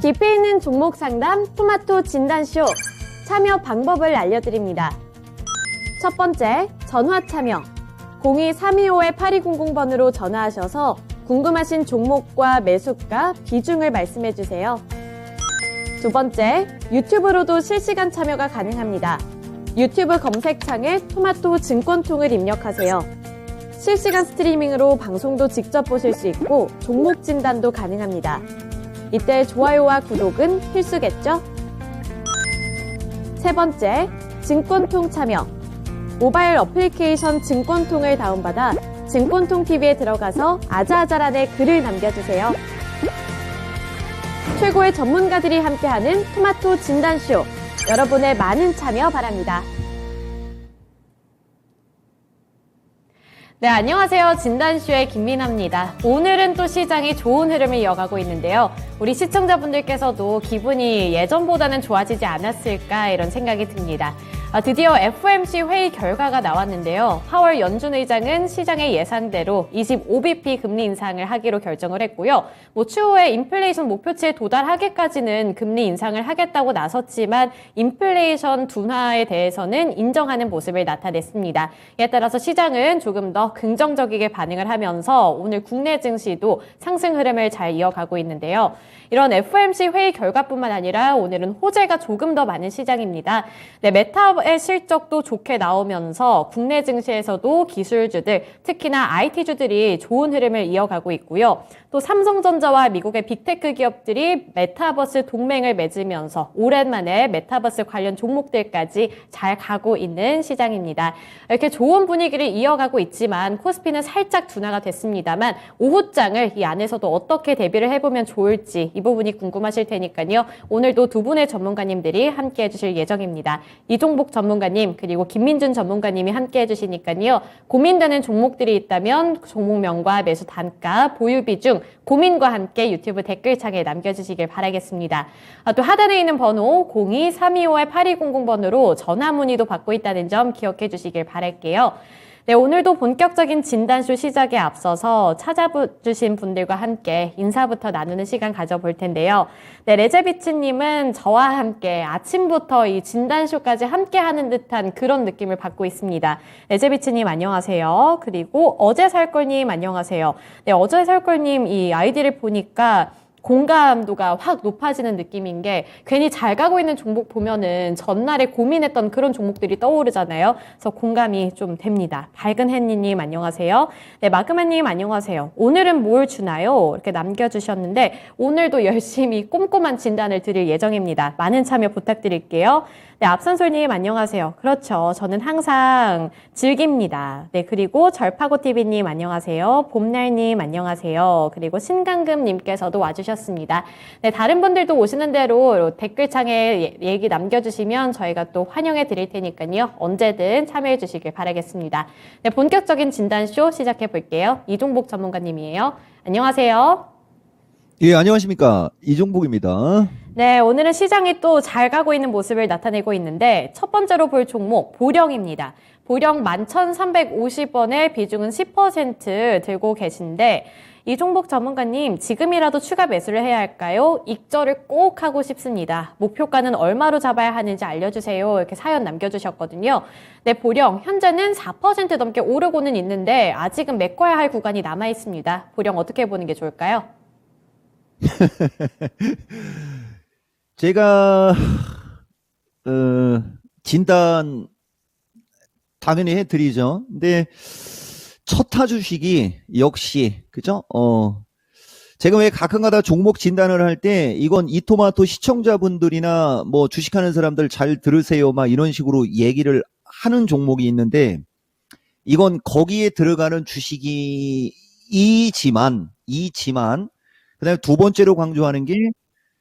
깊이 있는 종목 상담 토마토 진단쇼 참여 방법을 알려드립니다. 첫 번째, 전화 참여. 02-325-8200번으로 전화하셔서 궁금하신 종목과 매수가, 비중을 말씀해주세요. 두 번째, 유튜브로도 실시간 참여가 가능합니다. 유튜브 검색창에 토마토 증권통을 입력하세요. 실시간 스트리밍으로 방송도 직접 보실 수 있고 종목 진단도 가능합니다. 이때 좋아요와 구독은 필수겠죠? 세 번째, 증권통 참여. 모바일 어플리케이션 증권통을 다운받아 증권통 TV에 들어가서 아자아자란에 글을 남겨주세요. 최고의 전문가들이 함께하는 토마토 진단쇼. 여러분의 많은 참여 바랍니다. 네, 안녕하세요. 진단쇼의 김민아입니다. 오늘은 또 시장이 좋은 흐름을 이어가고 있는데요. 우리 시청자분들께서도 기분이 예전보다는 좋아지지 않았을까 이런 생각이 듭니다. 드디어 FOMC 회의 결과가 나왔는데요. 파월 연준 의장은 시장의 예상대로 25bp 금리 인상을 하기로 결정을 했고요. 추후에 인플레이션 목표치에 도달하기까지는 금리 인상을 하겠다고 나섰지만 인플레이션 둔화에 대해서는 인정하는 모습을 나타냈습니다. 이에 따라서 시장은 조금 더 긍정적이게 반응을 하면서 오늘 국내 증시도 상승 흐름을 잘 이어가고 있는데요. 이런 FOMC 회의 결과뿐만 아니라 오늘은 호재가 조금 더 많은 시장입니다. 네, 메타의 실적도 좋게 나오면서 국내 증시에서도 기술주들, 특히나 IT주들이 좋은 흐름을 이어가고 있고요. 또 삼성전자와 미국의 빅테크 기업들이 메타버스 동맹을 맺으면서 오랜만에 메타버스 관련 종목들까지 잘 가고 있는 시장입니다. 이렇게 좋은 분위기를 이어가고 있지만 코스피는 살짝 둔화가 됐습니다만 오후장을 이 안에서도 어떻게 대비를 해보면 좋을지 이 부분이 궁금하실 테니까요. 오늘도 두 분의 전문가님들이 함께 해주실 예정입니다. 이종복 전문가님 그리고 김민준 전문가님이 함께 해주시니까요. 고민되는 종목들이 있다면 종목명과 매수 단가, 보유 비중, 고민과 함께 유튜브 댓글창에 남겨주시길 바라겠습니다. 또 하단에 있는 번호 02-325-8200번으로 전화 문의도 받고 있다는 점 기억해 주시길 바랄게요. 네, 오늘도 본격적인 진단쇼 시작에 앞서서 찾아주신 분들과 함께 인사부터 나누는 시간 가져볼 텐데요. 네, 레제비츠님은 저와 함께 아침부터 이 진단쇼까지 함께 하는 듯한 그런 느낌을 받고 있습니다. 레제비츠님 안녕하세요. 그리고 어제살걸님 안녕하세요. 네, 어제살걸님 이 아이디를 보니까 공감도가 확 높아지는 느낌인 게 괜히 잘 가고 있는 종목 보면은 전날에 고민했던 그런 종목들이 떠오르잖아요. 그래서 공감이 좀 됩니다. 밝은 햇니님 안녕하세요. 네, 마그마님 안녕하세요. 오늘은 뭘 주나요? 이렇게 남겨주셨는데 오늘도 열심히 꼼꼼한 진단을 드릴 예정입니다. 많은 참여 부탁드릴게요. 네, 앞선솔님 안녕하세요. 그렇죠. 저는 항상 즐깁니다. 네, 그리고 절파고TV님 안녕하세요. 봄날님 안녕하세요. 그리고 신강금님께서도 와주셨습니다. 네, 다른 분들도 오시는 대로 댓글창에 얘기 남겨주시면 저희가 또 환영해 드릴 테니까요. 언제든 참여해 주시길 바라겠습니다. 네, 본격적인 진단쇼 시작해 볼게요. 이종복 전문가님이에요. 안녕하세요. 예, 안녕하십니까. 이종복입니다. 네, 오늘은 시장이 또 잘 가고 있는 모습을 나타내고 있는데 첫 번째로 볼 종목 보령입니다. 보령 11,350원에 비중은 10% 들고 계신데 이종복 전문가님 지금이라도 추가 매수를 해야 할까요? 익절을 꼭 하고 싶습니다. 목표가는 얼마로 잡아야 하는지 알려주세요. 이렇게 사연 남겨주셨거든요. 네, 보령 현재는 4% 넘게 오르고는 있는데 아직은 메꿔야 할 구간이 남아 있습니다. 보령 어떻게 보는 게 좋을까요? 제가 진단 당연히 해드리죠. 근데 첫 타 주식이 역시 그죠? 제가 왜 가끔가다 종목 진단을 할 때 이건 이토마토 시청자분들이나 뭐 주식하는 사람들 잘 들으세요 막 이런 식으로 얘기를 하는 종목이 있는데 이건 거기에 들어가는 주식이지만 그다음에 두 번째로 강조하는 게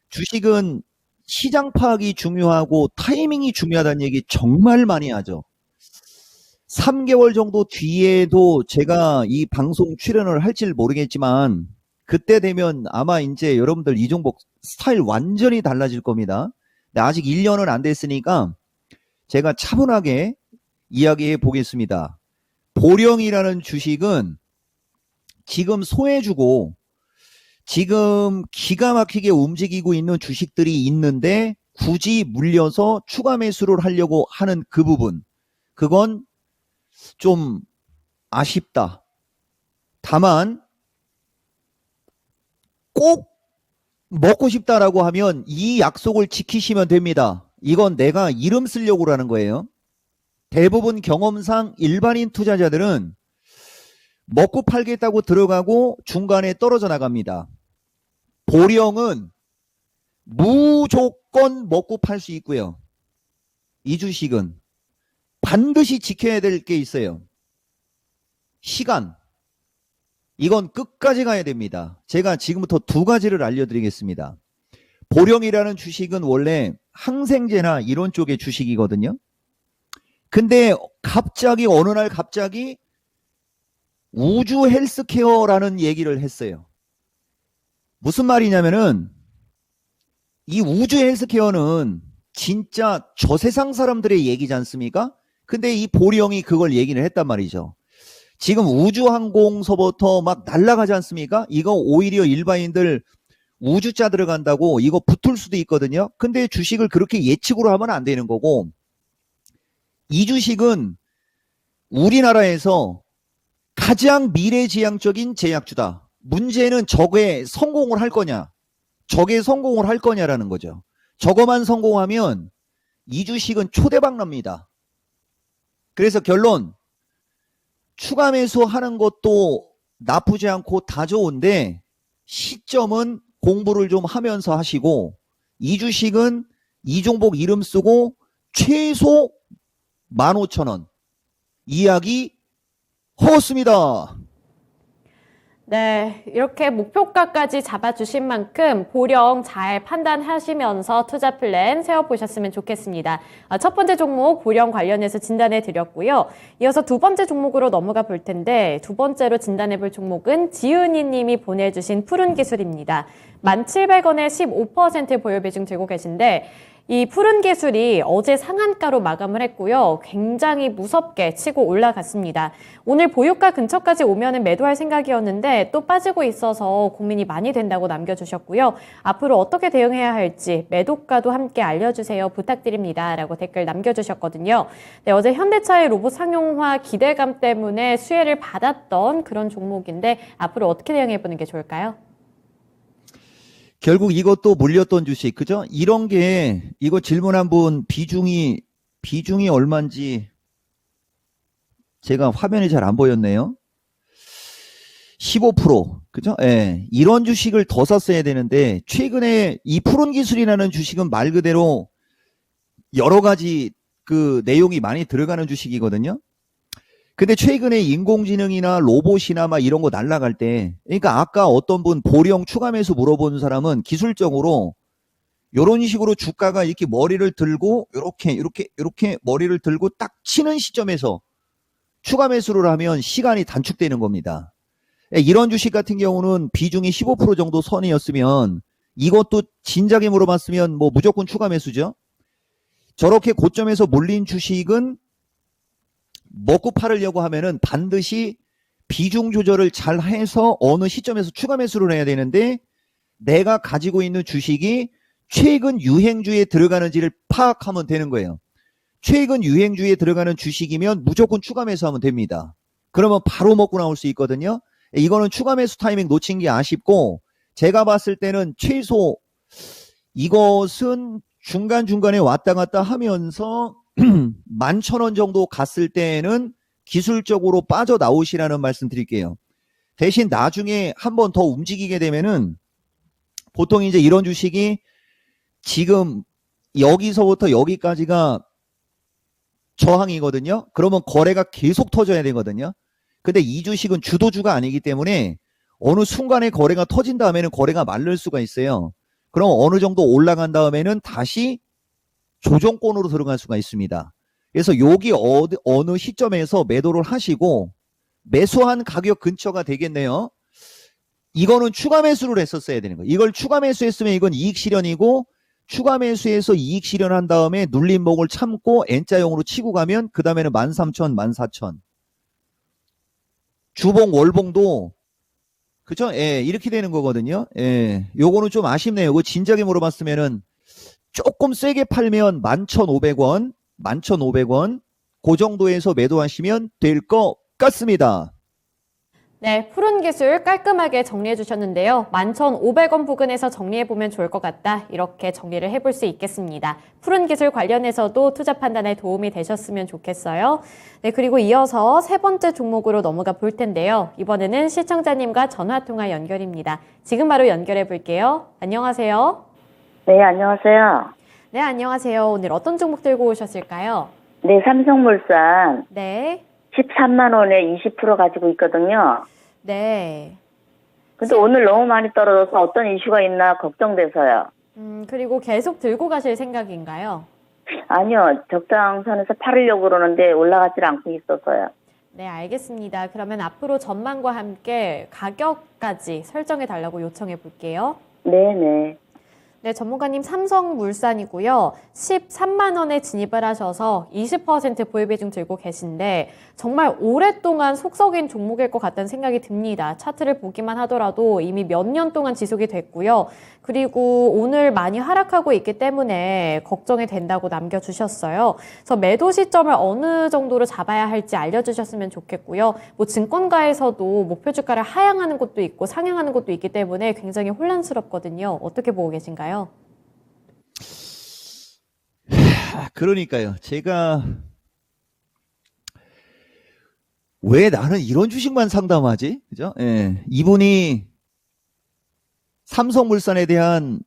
주식은 시장 파악이 중요하고 타이밍이 중요하다는 얘기 정말 많이 하죠. 3개월 정도 뒤에도 제가 이 방송 출연을 할지 모르겠지만 그때 되면 아마 이제 여러분들 이종복 스타일 완전히 달라질 겁니다. 근데 아직 1년은 안 됐으니까 제가 차분하게 이야기해 보겠습니다. 보령이라는 주식은 지금 소해주고 지금 기가 막히게 움직이고 있는 주식들이 있는데 굳이 물려서 추가 매수를 하려고 하는 그 부분, 그건 좀 아쉽다. 다만 꼭 먹고 싶다라고 하면 이 약속을 지키시면 됩니다. 이건 내가 이름 쓰려고 하는 거예요. 대부분 경험상 일반인 투자자들은 먹고 팔겠다고 들어가고 중간에 떨어져 나갑니다. 보령은 무조건 먹고 팔 수 있고요. 이 주식은 반드시 지켜야 될 게 있어요. 시간. 이건 끝까지 가야 됩니다. 제가 지금부터 두 가지를 알려드리겠습니다. 보령이라는 주식은 원래 항생제나 이런 쪽의 주식이거든요. 근데 갑자기 어느 날 갑자기 우주 헬스케어라는 얘기를 했어요. 무슨 말이냐면은 이 우주 헬스케어는 진짜 저세상 사람들의 얘기지 않습니까? 근데 이 보령이 그걸 얘기를 했단 말이죠. 지금 우주항공서부터 막 날아가지 않습니까? 이거 오히려 일반인들 우주자 들어간다고 이거 붙을 수도 있거든요. 근데 주식을 그렇게 예측으로 하면 안 되는 거고, 이 주식은 우리나라에서 가장 미래지향적인 제약주다. 문제는 저게 성공을 할 거냐, 저게 성공을 할 거냐라는 거죠. 저거만 성공하면 이 주식은 초대박 납니다. 그래서 결론, 추가 매수하는 것도 나쁘지 않고 다 좋은데 시점은 공부를 좀 하면서 하시고, 이 주식은 이 종목 이름 쓰고 최소 15,000원 이야기 허습니다. 네, 이렇게 목표가까지 잡아주신 만큼 보령 잘 판단하시면서 투자 플랜 세워보셨으면 좋겠습니다. 첫 번째 종목 보령 관련해서 진단해 드렸고요. 이어서 두 번째 종목으로 넘어가 볼 텐데, 두 번째로 진단해 볼 종목은 지은이 님이 보내주신 푸른 기술입니다. 1,700원에 15% 보유 비중 들고 계신데, 이 푸른 기술이 어제 상한가로 마감을 했고요. 굉장히 무섭게 치고 올라갔습니다. 오늘 보유가 근처까지 오면은 매도할 생각이었는데 또 빠지고 있어서 고민이 많이 된다고 남겨주셨고요. 앞으로 어떻게 대응해야 할지 매도가도 함께 알려주세요. 부탁드립니다. 라고 댓글 남겨주셨거든요. 네, 어제 현대차의 로봇 상용화 기대감 때문에 수혜를 받았던 그런 종목인데 앞으로 어떻게 대응해보는 게 좋을까요? 결국 이것도 물렸던 주식, 그죠? 이런 게, 이거 질문한 분 비중이 얼마인지 제가 화면이 잘 안 보였네요. 15%, 그죠? 예. 이런 주식을 더 샀어야 되는데, 최근에 이 푸른 기술이라는 주식은 말 그대로 여러 가지 그 내용이 많이 들어가는 주식이거든요. 근데 최근에 인공지능이나 로봇이나 막 이런 거 날라갈 때, 그러니까 아까 어떤 분 보령 추가 매수 물어보는 사람은 기술적으로 이런 식으로 주가가 이렇게 머리를 들고 이렇게 머리를 들고 딱 치는 시점에서 추가 매수를 하면 시간이 단축되는 겁니다. 이런 주식 같은 경우는 비중이 15% 정도 선이었으면 이것도 진작에 물어봤으면 뭐 무조건 추가 매수죠. 저렇게 고점에서 몰린 주식은 먹고 팔으려고 하면은 반드시 비중 조절을 잘 해서 어느 시점에서 추가 매수를 해야 되는데, 내가 가지고 있는 주식이 최근 유행주에 들어가는지를 파악하면 되는 거예요. 최근 유행주에 들어가는 주식이면 무조건 추가 매수하면 됩니다. 그러면 바로 먹고 나올 수 있거든요. 이거는 추가 매수 타이밍 놓친 게 아쉽고, 제가 봤을 때는 최소 이것은 중간중간에 왔다 갔다 하면서 11,000원 정도 갔을 때는 기술적으로 빠져나오시라는 말씀 드릴게요. 대신 나중에 한 번 더 움직이게 되면은 보통 이제 이런 주식이 지금 여기서부터 여기까지가 저항이거든요. 그러면 거래가 계속 터져야 되거든요. 근데 이 주식은 주도주가 아니기 때문에 어느 순간에 거래가 터진 다음에는 거래가 마를 수가 있어요. 그럼 어느 정도 올라간 다음에는 다시 조정권으로 들어갈 수가 있습니다. 그래서 여기 어느 시점에서 매도를 하시고 매수한 가격 근처가 되겠네요. 이거는 추가 매수를 했었어야 되는 거예요. 이걸 추가 매수했으면 이건 이익 실현이고, 추가 매수해서 이익 실현한 다음에 눌림목을 참고 N자형으로 치고 가면 그 다음에는 13,000, 14,000. 주봉 월봉도 그쵸? 예, 이렇게 되는 거거든요. 예, 요거는 좀 아쉽네요. 이거 진작에 물어봤으면은 조금 세게 팔면 11,500원, 11,500원, 그 정도에서 매도하시면 될 것 같습니다. 네, 푸른 기술 깔끔하게 정리해 주셨는데요. 11,500원 부근에서 정리해 보면 좋을 것 같다. 이렇게 정리를 해볼 수 있겠습니다. 푸른 기술 관련해서도 투자 판단에 도움이 되셨으면 좋겠어요. 네, 그리고 이어서 세 번째 종목으로 넘어가 볼 텐데요. 이번에는 시청자님과 전화 통화 연결입니다. 지금 바로 연결해 볼게요. 안녕하세요. 네, 안녕하세요. 네, 안녕하세요. 오늘 어떤 종목 들고 오셨을까요? 네, 삼성물산 네, 13만 원에 20% 가지고 있거든요. 네. 근데 오늘 너무 많이 떨어져서 어떤 이슈가 있나 걱정돼서요. 그리고 계속 들고 가실 생각인가요? 아니요, 적당선에서 팔으려고 그러는데 올라가질 않고 있어서요. 네, 알겠습니다. 그러면 앞으로 전망과 함께 가격까지 설정해 달라고 요청해 볼게요. 네네. 네, 전문가님 삼성물산이고요. 13만 원에 진입을 하셔서 20% 보유비중 들고 계신데 정말 오랫동안 속썩인 종목일 것 같다는 생각이 듭니다. 차트를 보기만 하더라도 이미 몇 년 동안 지속이 됐고요. 그리고 오늘 많이 하락하고 있기 때문에 걱정이 된다고 남겨주셨어요. 그래서 매도 시점을 어느 정도로 잡아야 할지 알려주셨으면 좋겠고요. 뭐 증권가에서도 목표 주가를 하향하는 곳도 있고 상향하는 곳도 있기 때문에 굉장히 혼란스럽거든요. 어떻게 보고 계신가요? 그러니까요. 제가 왜 나는 이런 주식만 상담하지? 그죠? 예. 이분이 삼성물산에 대한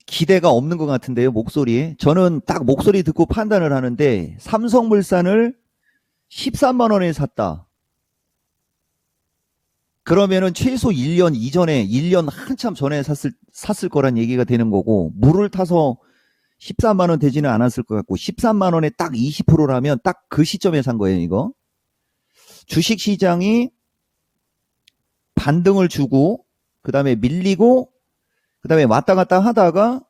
기대가 없는 것 같은데요, 목소리에. 저는 딱 목소리 듣고 판단을 하는데, 삼성물산을 13만 원에 샀다. 그러면은 최소 1년 이전에, 1년 한참 전에 샀을 거란 얘기가 되는 거고, 물을 타서 13만 원 되지는 않았을 것 같고, 13만 원에 딱 20%라면 딱 그 시점에 산 거예요, 이거. 주식 시장이 반등을 주고, 그 다음에 밀리고, 그 다음에 왔다 갔다 하다가,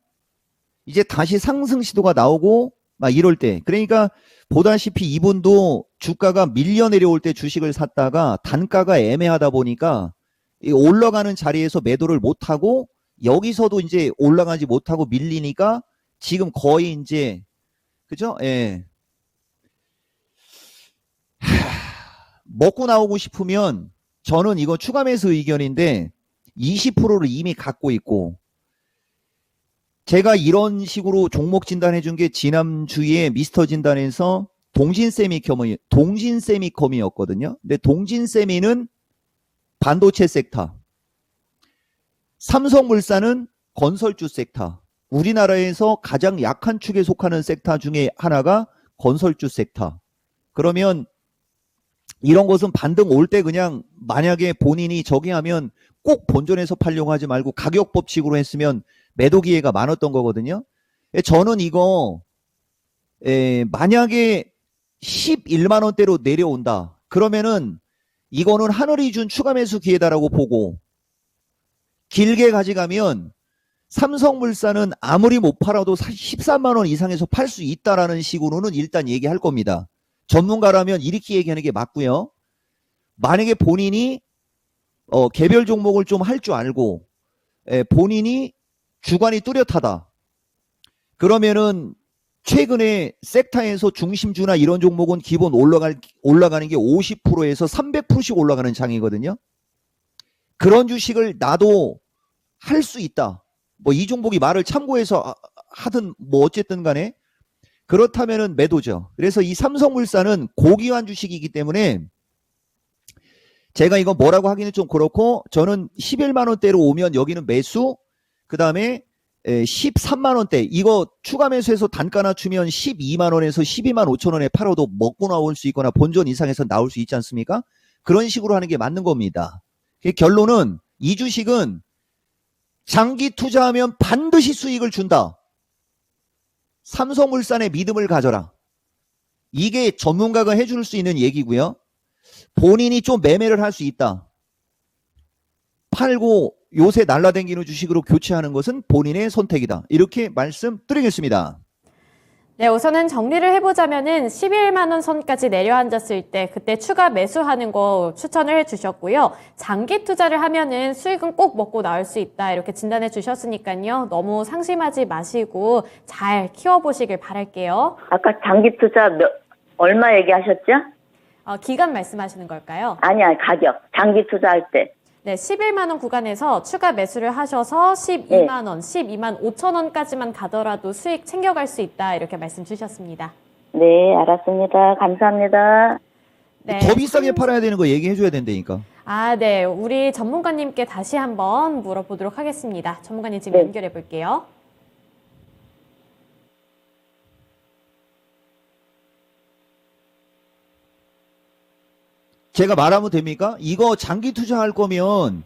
이제 다시 상승 시도가 나오고, 막 이럴 때. 그러니까, 보다시피 이분도 주가가 밀려 내려올 때 주식을 샀다가 단가가 애매하다 보니까 올라가는 자리에서 매도를 못하고 여기서도 이제 올라가지 못하고 밀리니까 지금 거의 이제 그죠? 예. 먹고 나오고 싶으면 저는 이거 추가 매수 의견인데 20%를 이미 갖고 있고 제가 이런 식으로 종목 진단해 준 게 지난주에 미스터 진단에서 동진세미컴이었거든요. 근데 동진세미는 반도체 섹터, 삼성물산은 건설주 섹터, 우리나라에서 가장 약한 축에 속하는 섹터 중에 하나가 건설주 섹터. 그러면 이런 것은 반등 올 때 그냥 만약에 본인이 저기 하면 꼭 본전에서 팔려고 하지 말고 가격 법칙으로 했으면 매도 기회가 많았던 거거든요. 저는 이거 만약에 11만 원대로 내려온다. 그러면은 이거는 하늘이 준 추가 매수 기회다라고 보고 길게 가져가면 삼성물산은 아무리 못 팔아도 13만 원 이상에서 팔 수 있다라는 식으로는 일단 얘기할 겁니다. 전문가라면 이렇게 얘기하는 게 맞고요. 만약에 본인이 개별 종목을 좀 할 줄 알고 본인이 주관이 뚜렷하다. 그러면은 최근에 섹터에서 중심주나 이런 종목은 기본 올라가는 게 50%에서 300%씩 올라가는 장이거든요. 그런 주식을 나도 할 수 있다. 뭐 이 종목이 말을 참고해서 하든 뭐 어쨌든 간에 그렇다면은 매도죠. 그래서 이 삼성물산은 고기환 주식이기 때문에 제가 이거 뭐라고 하기는 좀 그렇고 저는 11만 원대로 오면 여기는 매수 그 다음에 13만 원대 이거 추가 매수해서 단가 낮추면 12만 원에서 12만 5천 원에 팔아도 먹고 나올 수 있거나 본전 이상에서 나올 수 있지 않습니까? 그런 식으로 하는 게 맞는 겁니다. 결론은 이 주식은 장기 투자하면 반드시 수익을 준다. 삼성물산의 믿음을 가져라. 이게 전문가가 해줄 수 있는 얘기고요. 본인이 좀 매매를 할 수 있다. 팔고 요새 날라다니는 주식으로 교체하는 것은 본인의 선택이다. 이렇게 말씀드리겠습니다. 네, 우선은 정리를 해보자면은 11만 원 선까지 내려앉았을 때 그때 추가 매수하는 거 추천을 해주셨고요. 장기 투자를 하면은 수익은 꼭 먹고 나올 수 있다 이렇게 진단해 주셨으니까요. 너무 상심하지 마시고 잘 키워보시길 바랄게요. 아까 장기 투자 얼마 얘기하셨죠? 기간 말씀하시는 걸까요? 아니야, 가격. 장기 투자할 때. 네, 11만 원 구간에서 추가 매수를 하셔서 12만 원, 12만 5천 원까지만 가더라도 수익 챙겨갈 수 있다 이렇게 말씀 주셨습니다. 네, 알았습니다. 감사합니다. 네. 더 비싸게 팔아야 되는 거 얘기해 줘야 된다니까. 네. 우리 전문가님께 다시 한번 물어보도록 하겠습니다. 전문가님 지금 네. 연결해 볼게요. 제가 말하면 됩니까? 이거 장기 투자할 거면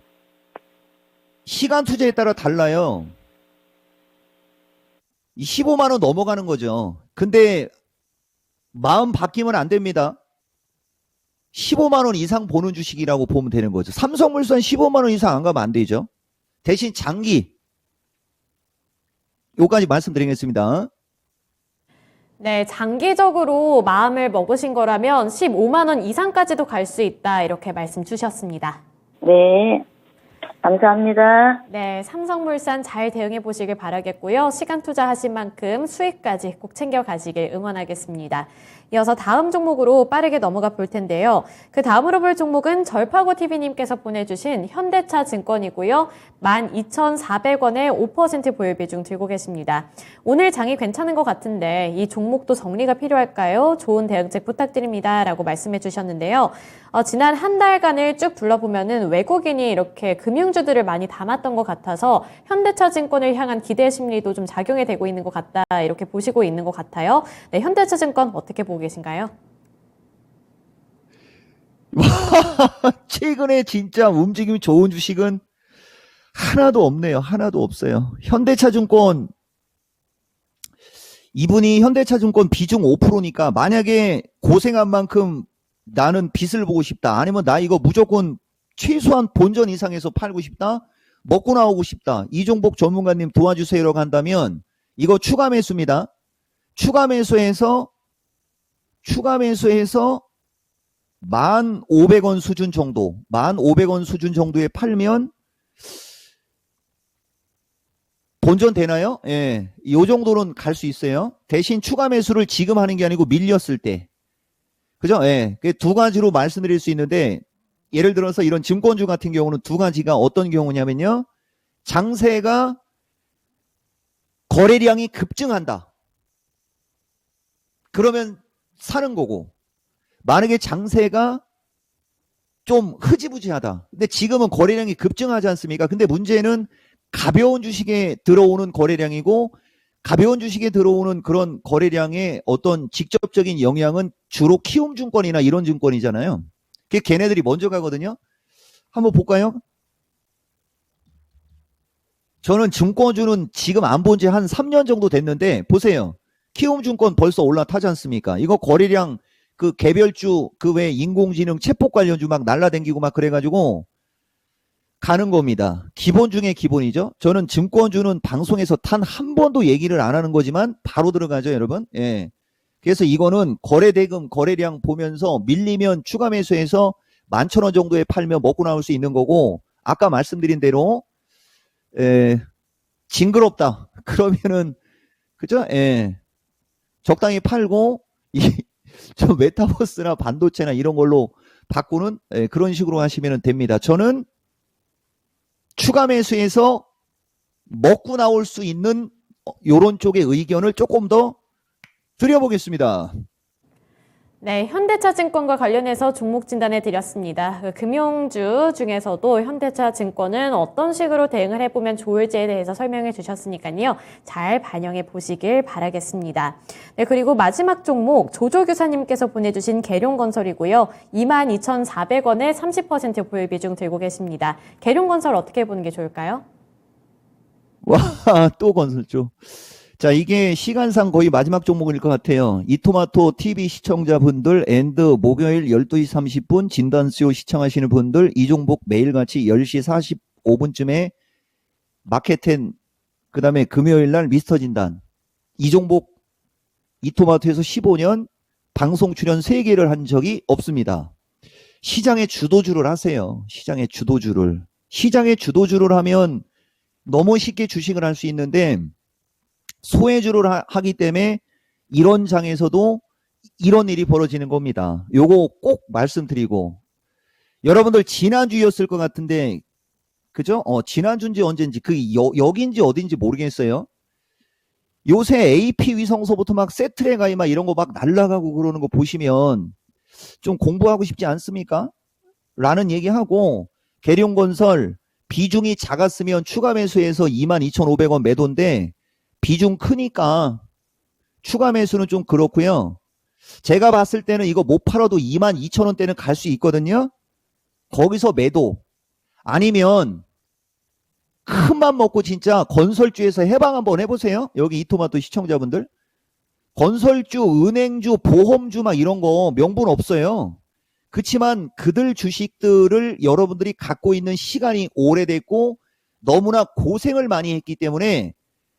시간 투자에 따라 달라요. 이 15만 원 넘어가는 거죠. 근데 마음 바뀌면 안 됩니다. 15만 원 이상 보는 주식이라고 보면 되는 거죠. 삼성물산 15만 원 이상 안 가면 안 되죠. 대신 장기 요까지 말씀드리겠습니다. 네, 장기적으로 마음을 먹으신 거라면 15만 원 이상까지도 갈 수 있다 이렇게 말씀 주셨습니다. 네, 감사합니다. 네, 삼성물산 잘 대응해 보시길 바라겠고요. 시간 투자하신 만큼 수익까지 꼭 챙겨 가시길 응원하겠습니다. 이어서 다음 종목으로 빠르게 넘어가 볼 텐데요. 그 다음으로 볼 종목은 절파고TV님께서 보내주신 현대차 증권이고요. 12,400원에 5% 보유 비중 들고 계십니다. 오늘 장이 괜찮은 것 같은데 이 종목도 정리가 필요할까요? 좋은 대응책 부탁드립니다. 라고 말씀해 주셨는데요. 지난 한 달간을 쭉 둘러보면은 외국인이 이렇게 금융주들을 많이 담았던 것 같아서 현대차 증권을 향한 기대 심리도 좀 작용이 되고 있는 것 같다. 이렇게 보시고 있는 것 같아요. 네, 현대차 증권 어떻게 보고 계신가요? 최근에 진짜 움직임이 좋은 주식은 하나도 없네요. 하나도 없어요. 현대차증권 이분이 현대차증권 비중 5%니까 만약에 고생한 만큼 나는 빚을 보고 싶다. 아니면 나 이거 무조건 최소한 본전 이상에서 팔고 싶다. 먹고 나오고 싶다. 이종복 전문가님 도와주세요라고 한다면 이거 추가 매수입니다. 추가 매수해서 1,500원 수준 정도, 1,500원 수준 정도에 팔면 본전 되나요? 예. 이 정도는 갈 수 있어요. 대신 추가 매수를 지금 하는 게 아니고 밀렸을 때. 그죠? 예. 두 가지로 말씀드릴 수 있는데, 예를 들어서 이런 증권주 같은 경우는 두 가지가 어떤 경우냐면요. 장세가 거래량이 급증한다. 그러면 사는 거고, 만약에 장세가 좀 흐지부지하다. 근데 지금은 거래량이 급증하지 않습니까? 근데 문제는 가벼운 주식에 들어오는 거래량이고, 가벼운 주식에 들어오는 그런 거래량의 어떤 직접적인 영향은 주로 키움증권이나 이런 증권이잖아요. 그게 걔네들이 먼저 가거든요. 한번 볼까요? 저는 증권주는 지금 안 본 지 한 3년 정도 됐는데 보세요. 키움증권 벌써 올라타지 않습니까? 이거 거래량 그 개별주 그 외 인공지능 챗봇 관련주 막 날라댕기고 막 그래가지고 가는 겁니다. 기본 중에 기본이죠. 저는 증권주는 방송에서 단 한 번도 얘기를 안 하는 거지만 바로 들어가죠, 여러분. 예. 그래서 이거는 거래대금, 거래량 보면서 밀리면 추가 매수해서 11,000원 정도에 팔면 먹고 나올 수 있는 거고, 아까 말씀드린 대로 징그럽다. 그러면은 그죠? 예. 적당히 팔고 저 메타버스나 반도체나 이런 걸로 바꾸는 그런 식으로 하시면 됩니다. 저는 추가 매수해서 먹고 나올 수 있는 요런 쪽의 의견을 조금 더 드려보겠습니다. 네, 현대차증권과 관련해서 종목 진단해 드렸습니다. 금융주 중에서도 현대차증권은 어떤 식으로 대응을 해보면 좋을지에 대해서 설명해 주셨으니까요. 잘 반영해 보시길 바라겠습니다. 네, 그리고 마지막 종목 조조교사님께서 보내주신 계룡건설이고요. 22,400원에 30% 보유 비중 들고 계십니다. 계룡건설 어떻게 보는 게 좋을까요? 와, 또 건설주. 자, 이게 시간상 거의 마지막 종목일 것 같아요. 이토마토 TV 시청자분들 앤드 목요일 12시 30분 진단쇼 시청하시는 분들 이 종목 매일같이 10시 45분쯤에 마켓10 그 다음에 금요일 날 미스터 진단 이 종목 이토마토에서 15년 방송 출연 3개를 한 적이 없습니다. 시장의 주도주를 하세요. 시장의 주도주를. 시장의 주도주를 하면 너무 쉽게 주식을 할 수 있는데 소외주를 하기 때문에 이런 장에서도 이런 일이 벌어지는 겁니다. 요거 꼭 말씀드리고 여러분들 지난주였을 것 같은데 그죠? 지난주인지 언젠지 여기인지 어딘지 모르겠어요. 요새 AP 위성소부터 막 세트랙 아이 막 이런 거 막 날아가고 그러는 거 보시면 좀 공부하고 싶지 않습니까? 라는 얘기하고 계룡건설 비중이 작았으면 추가 매수해서 22,500원 매도인데 비중 크니까 추가 매수는 좀 그렇고요. 제가 봤을 때는 이거 못 팔아도 22,000원대는 갈 수 있거든요. 거기서 매도 아니면 큰맘 먹고 진짜 건설주에서 해방 한번 해보세요. 여기 이토마토 시청자분들. 건설주, 은행주, 보험주 막 이런 거 명분 없어요. 그렇지만 그들 주식들을 여러분들이 갖고 있는 시간이 오래됐고 너무나 고생을 많이 했기 때문에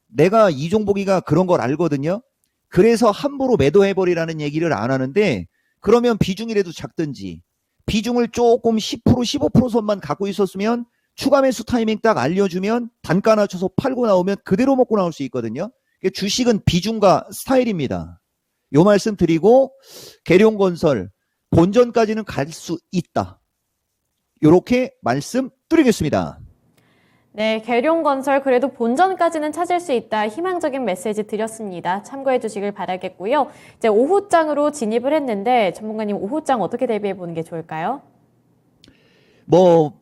내가 이종복이가 그런 걸 알거든요. 그래서 함부로 매도해버리라는 얘기를 안 하는데 그러면 비중이라도 작든지 비중을 조금 10% 15% 선만 갖고 있었으면 추가 매수 타이밍 딱 알려주면 단가 낮춰서 팔고 나오면 그대로 먹고 나올 수 있거든요. 주식은 비중과 스타일입니다. 요 말씀 드리고 계룡건설 본전까지는 갈 수 있다. 요렇게 말씀드리겠습니다. 네, 계룡건설 그래도 본전까지는 찾을 수 있다. 희망적인 메시지 드렸습니다. 참고해 주시길 바라겠고요. 이제 오후장으로 진입을 했는데 전문가님 오후장 어떻게 대비해 보는 게 좋을까요?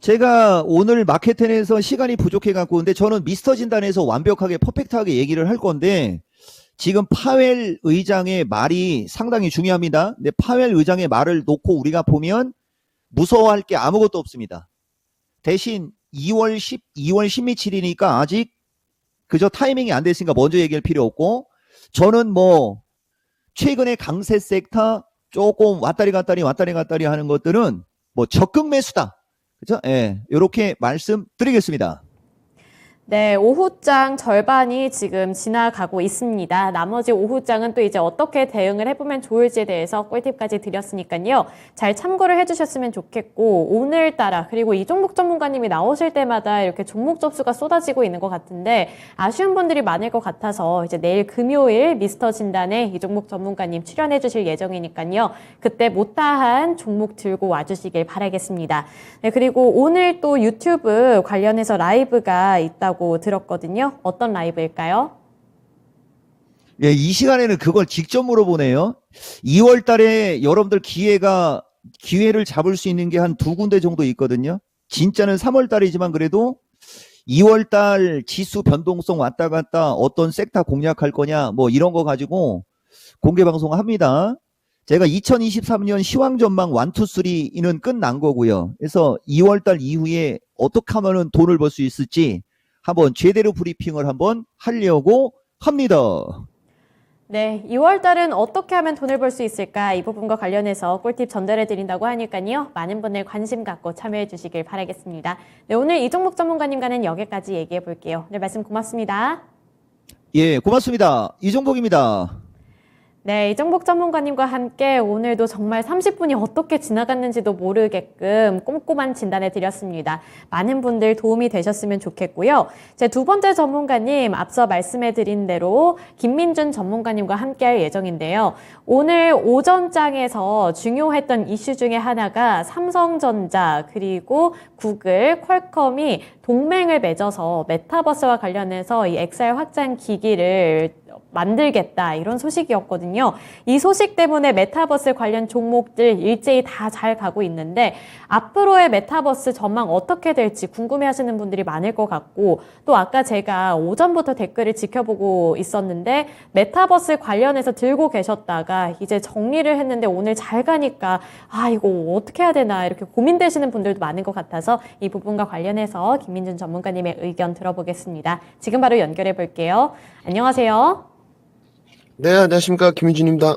제가 오늘 마켓텐에서 시간이 부족해 갖고 근데 저는 미스터 진단에서 완벽하게 퍼펙트하게 얘기를 할 건데 지금 파웰 의장의 말이 상당히 중요합니다. 근데 파웰 의장의 말을 놓고 우리가 보면 무서워할 게 아무것도 없습니다. 대신 2월 10일이니까 아직 그저 타이밍이 안 됐으니까 먼저 얘기할 필요 없고 저는 최근에 강세 섹터 조금 왔다리 갔다리 하는 것들은 적극 매수다. 그죠? 예. 요렇게 말씀드리겠습니다. 네, 오후장 절반이 지금 지나가고 있습니다. 나머지 오후장은 또 이제 어떻게 대응을 해보면 좋을지에 대해서 꿀팁까지 드렸으니까요. 잘 참고를 해주셨으면 좋겠고 오늘따라 그리고 이종복 전문가님이 나오실 때마다 이렇게 종목 접수가 쏟아지고 있는 것 같은데 아쉬운 분들이 많을 것 같아서 이제 내일 금요일 미스터 진단에 이종복 전문가님 출연해 주실 예정이니까요. 그때 못다한 종목 들고 와주시길 바라겠습니다. 네, 그리고 오늘 또 유튜브 관련해서 라이브가 있다고 들었거든요. 어떤 라이브일까요? 예, 이 시간에는 그걸 직접 물어보네요. 2월 달에 여러분들 기회를 잡을 수 있는 게 한 2군데 정도 있거든요. 진짜는 3월 달이지만 그래도 2월 달 지수 변동성 왔다 갔다 어떤 섹터 공략할 거냐 이런 거 가지고 공개 방송합니다. 제가 2023년 시황 전망 1, 2, 3는 끝난 거고요. 그래서 2월 달 이후에 어떻게 하면은 돈을 벌 수 있을지 한번 제대로 브리핑을 한번 하려고 합니다. 네, 2월 달은 어떻게 하면 돈을 벌 수 있을까? 이 부분과 관련해서 꿀팁 전달해 드린다고 하니까요. 많은 분들 관심 갖고 참여해 주시길 바라겠습니다. 네, 오늘 이종복 전문가님과는 여기까지 얘기해 볼게요. 네, 말씀 고맙습니다. 예, 고맙습니다. 이종복입니다. 네, 이종복 전문가님과 함께 오늘도 정말 30분이 어떻게 지나갔는지도 모르게끔 꼼꼼한 진단해 드렸습니다. 많은 분들 도움이 되셨으면 좋겠고요. 제 두 번째 전문가님 앞서 말씀해 드린 대로 김민준 전문가님과 함께 할 예정인데요. 오늘 오전장에서 중요했던 이슈 중에 하나가 삼성전자 그리고 구글, 퀄컴이 동맹을 맺어서 메타버스와 관련해서 이 XR 확장 기기를 만들겠다 이런 소식이었거든요. 이 소식 때문에 메타버스 관련 종목들 일제히 다 잘 가고 있는데 앞으로의 메타버스 전망 어떻게 될지 궁금해하시는 분들이 많을 것 같고 또 아까 제가 오전부터 댓글을 지켜보고 있었는데 메타버스 관련해서 들고 계셨다가 이제 정리를 했는데 오늘 잘 가니까 이거 어떻게 해야 되나 이렇게 고민되시는 분들도 많은 것 같아서 이 부분과 관련해서 김민준 전문가님의 의견 들어보겠습니다. 지금 바로 연결해 볼게요. 안녕하세요. 네, 안녕하십니까. 김민준입니다.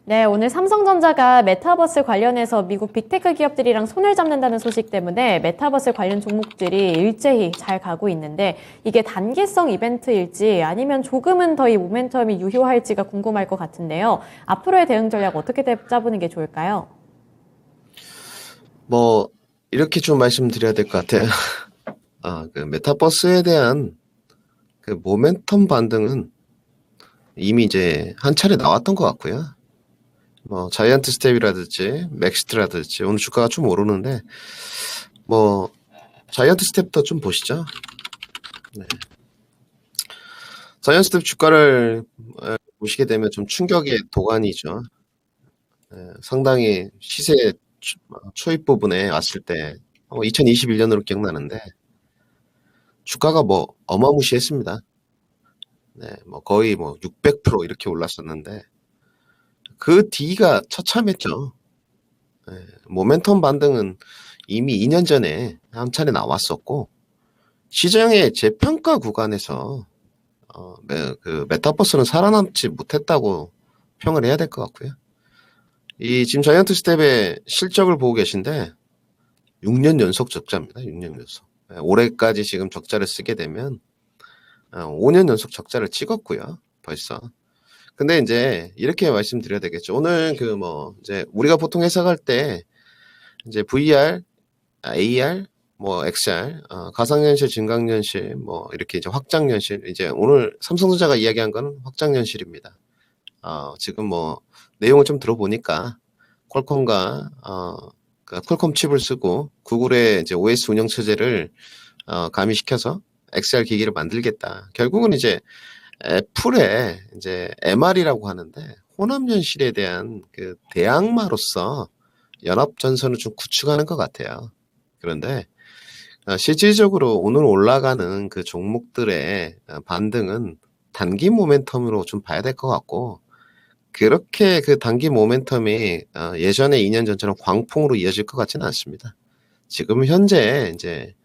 네, 오늘 삼성전자가 메타버스 관련해서 미국 빅테크 기업들이랑 손을 잡는다는 소식 때문에 메타버스 관련 종목들이 일제히 잘 가고 있는데 이게 단기성 이벤트일지 아니면 조금은 더 이 모멘텀이 유효할지가 궁금할 것 같은데요. 앞으로의 대응 전략 어떻게 짜보는 게 좋을까요? 뭐 이렇게 좀 말씀드려야 될 것 같아요. 그 메타버스에 대한 그 모멘텀 반등은 이미 이제 한 차례 나왔던 것 같고요. 뭐 자이언트 스텝이라든지 맥스트라든지 오늘 주가가 좀 오르는데 뭐 자이언트 스텝부터 좀 보시죠. 네. 자이언트 스텝 주가를 보시게 되면 좀 충격의 도가니죠. 상당히 시세 초입 부분에 왔을 때 2021년으로 기억나는데 주가가 뭐 어마무시했습니다. 네, 뭐 거의 뭐 600% 이렇게 올랐었는데 그 뒤가 처참했죠. 네, 모멘텀 반등은 이미 2년 전에 한 차례 나왔었고 시장의 재평가 구간에서 그 메타버스는 살아남지 못했다고 평을 해야 될 것 같고요. 이 지금 자이언트 스텝의 실적을 보고 계신데 6년 연속 적자입니다. 6년 연속. 올해까지 지금 적자를 쓰게 되면 5년 연속 적자를 찍었고요. 벌써. 근데 이제 이렇게 말씀드려야 되겠죠. 오늘 그 뭐 이제 우리가 보통 해석할 때 이제 VR, AR, 뭐 XR, 가상현실, 증강현실, 뭐 이렇게 이제 확장현실. 이제 오늘 삼성전자가 이야기한 건 확장현실입니다. 지금 뭐 내용을 좀 들어보니까 퀄컴과 그 퀄컴 칩을 쓰고 구글의 이제 OS 운영 체제를 가미시켜서 XR 기기를 만들겠다. 결국은 이제 애플의 이제 MR이라고 하는데 혼합현실에 대한 그 대항마로서 연합 전선을 좀 구축하는 것 같아요. 그런데 실질적으로 오늘 올라가는 그 종목들의 반등은 단기 모멘텀으로 좀 봐야 될 것 같고 그렇게 그 단기 모멘텀이 예전에 2년 전처럼 광풍으로 이어질 것 같지는 않습니다. 지금 현재 이제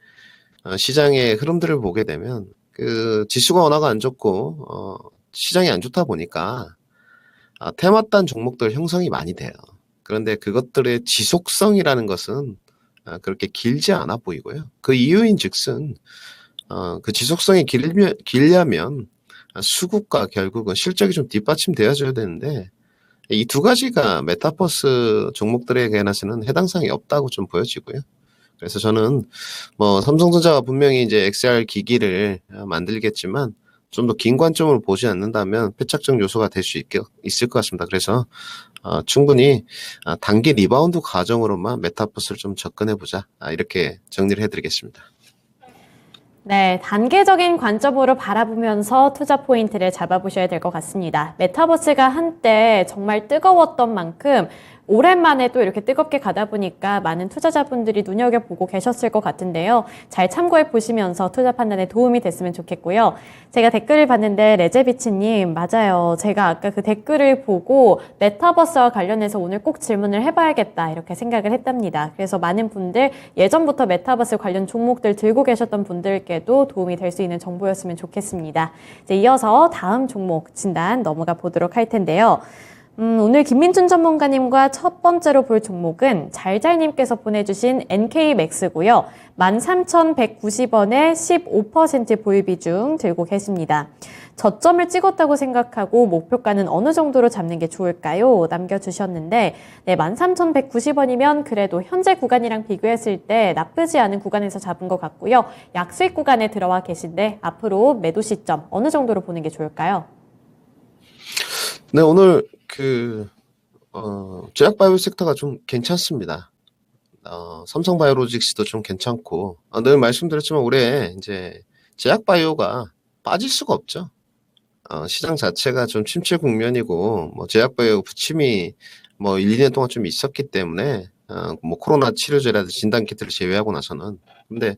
시장의 흐름들을 보게 되면 그 지수가 워낙 안 좋고 시장이 안 좋다 보니까 테마단 종목들 형성이 많이 돼요. 그런데 그것들의 지속성이라는 것은 그렇게 길지 않아 보이고요. 그 이유인즉슨 그 지속성이 길려면 수급과 결국은 실적이 좀 뒷받침되어줘야 되는데 이 두 가지가 메타버스 종목들에 관해서는 해당 사항이 없다고 좀 보여지고요. 그래서 저는 뭐 삼성전자가 분명히 이제 XR 기기를 만들겠지만 좀 더 긴 관점으로 보지 않는다면 패착적 요소가 될 수 있을 것 같습니다. 그래서 충분히 단기 리바운드 과정으로만 메타버스를 좀 접근해보자. 이렇게 정리를 해드리겠습니다. 네, 단계적인 관점으로 바라보면서 투자 포인트를 잡아보셔야 될 것 같습니다. 메타버스가 한때 정말 뜨거웠던 만큼 오랜만에 또 이렇게 뜨겁게 가다 보니까 많은 투자자분들이 눈여겨보고 계셨을 것 같은데요. 잘 참고해 보시면서 투자 판단에 도움이 됐으면 좋겠고요. 제가 댓글을 봤는데 레제비치님 맞아요. 제가 아까 그 댓글을 보고 메타버스와 관련해서 오늘 꼭 질문을 해봐야겠다 이렇게 생각을 했답니다. 그래서 많은 분들 예전부터 메타버스 관련 종목들 들고 계셨던 분들께도 도움이 될 수 있는 정보였으면 좋겠습니다. 이제 이어서 다음 종목 진단 넘어가 보도록 할 텐데요. 오늘 김민준 전문가님과 첫 번째로 볼 종목은 잘잘님께서 보내주신 NK맥스고요. 13,190원에 15% 보유 비중 들고 계십니다. 저점을 찍었다고 생각하고 목표가는 어느 정도로 잡는 게 좋을까요? 남겨주셨는데 네, 13,190원이면 그래도 현재 구간이랑 비교했을 때 나쁘지 않은 구간에서 잡은 것 같고요. 약수익 구간에 들어와 계신데 앞으로 매도 시점 어느 정도로 보는 게 좋을까요? 네, 오늘 제약바이오 섹터가 좀 괜찮습니다. 삼성바이오로직스도 좀 괜찮고, 늘 말씀드렸지만 올해 이제 제약바이오가 빠질 수가 없죠. 시장 자체가 좀 침체 국면이고, 뭐 제약바이오 부침이 뭐 1, 2년 동안 좀 있었기 때문에, 뭐 코로나 치료제라든지 진단키트를 제외하고 나서는. 근데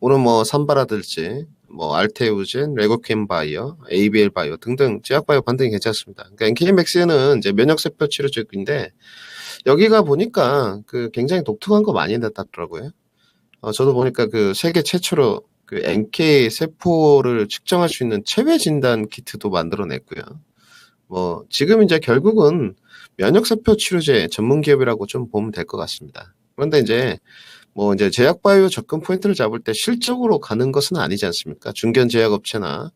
오늘 뭐 삼바라든지, 뭐 알테우젠, 레고캠바이오, ABL바이오 등등 제약바이오 반등이 괜찮습니다. 그러니까 NK맥스는 이제 면역세포 치료제인데 여기가 보니까 그 굉장히 독특한 거 많이 냈더라고요. 저도 보니까 그 세계 최초로 그 NK 세포를 측정할 수 있는 체외 진단 키트도 만들어냈고요. 뭐 지금 이제 결국은 면역세포 치료제 전문 기업이라고 좀 보면 될 것 같습니다. 그런데 이제 뭐 이제 제약바이오 접근 포인트를 잡을 때 실적으로 가는 것은 아니지 않습니까? 중견 제약업체나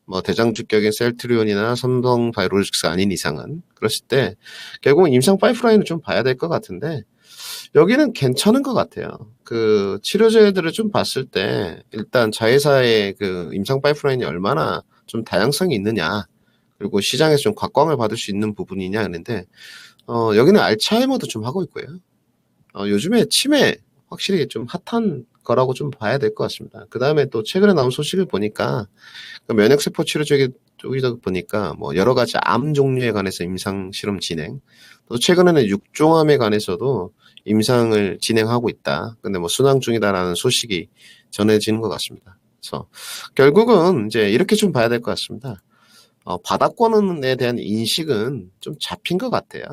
뭐 대장주격인 셀트리온이나 삼성 바이오로직스가 아닌 이상은 그랬을 때 결국은 임상 파이프라인을 좀 봐야 될 것 같은데 여기는 괜찮은 것 같아요. 그 치료제들을 좀 봤을 때 일단 자회사의 그 임상 파이프라인이 얼마나 좀 다양성이 있느냐 그리고 시장에서 좀 곽광을 받을 수 있는 부분이냐 하는데 여기는 알츠하이머도 좀 하고 있고요. 요즘에 치매 확실히 좀 핫한 거라고 좀 봐야 될 것 같습니다. 그 다음에 또 최근에 나온 소식을 보니까 그 면역세포 치료 쪽이다 보니까 뭐 여러 가지 암 종류에 관해서 임상 실험 진행, 또 최근에는 육종암에 관해서도 임상을 진행하고 있다. 근데 뭐 순항 중이다라는 소식이 전해지는 것 같습니다. 그래서 결국은 이제 이렇게 좀 봐야 될 것 같습니다. 바닥권에 대한 인식은 좀 잡힌 것 같아요.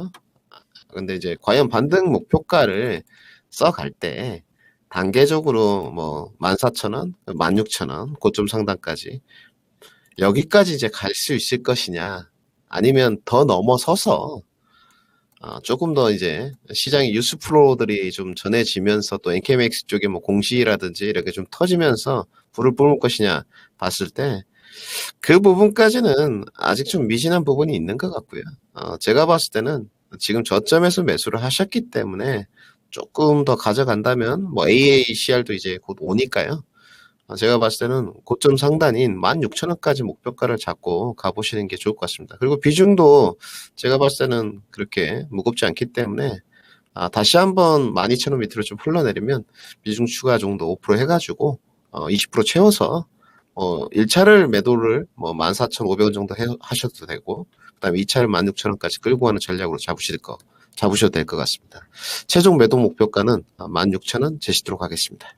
근데 이제 과연 반등 목표가를 써갈 때 단계적으로 뭐 14,000원, 16,000원 고점 상단까지 여기까지 이제 갈 수 있을 것이냐 아니면 더 넘어서서 조금 더 이제 시장의 뉴스 플로우들이 좀 전해지면서 또 NKMX 쪽에 뭐 공시라든지 이렇게 좀 터지면서 불을 뿜을 것이냐 봤을 때 그 부분까지는 아직 좀 미진한 부분이 있는 것 같고요. 제가 봤을 때는 지금 저점에서 매수를 하셨기 때문에 조금 더 가져간다면 뭐 AACR도 이제 곧 오니까요. 제가 봤을 때는 고점 상단인 16,000원까지 목표가를 잡고 가보시는 게 좋을 것 같습니다. 그리고 비중도 제가 봤을 때는 그렇게 무겁지 않기 때문에 다시 한번 12,000원 밑으로 좀 흘러내리면 비중 추가 정도 5% 해가지고 20% 채워서 1차를 매도를 뭐 14,500원 정도 하셔도 되고 그다음에 2차를 16,000원까지 끌고 가는 전략으로 잡으셔도 될 것 같습니다. 최종 매도 목표가는 16,000원 제시도록 하겠습니다.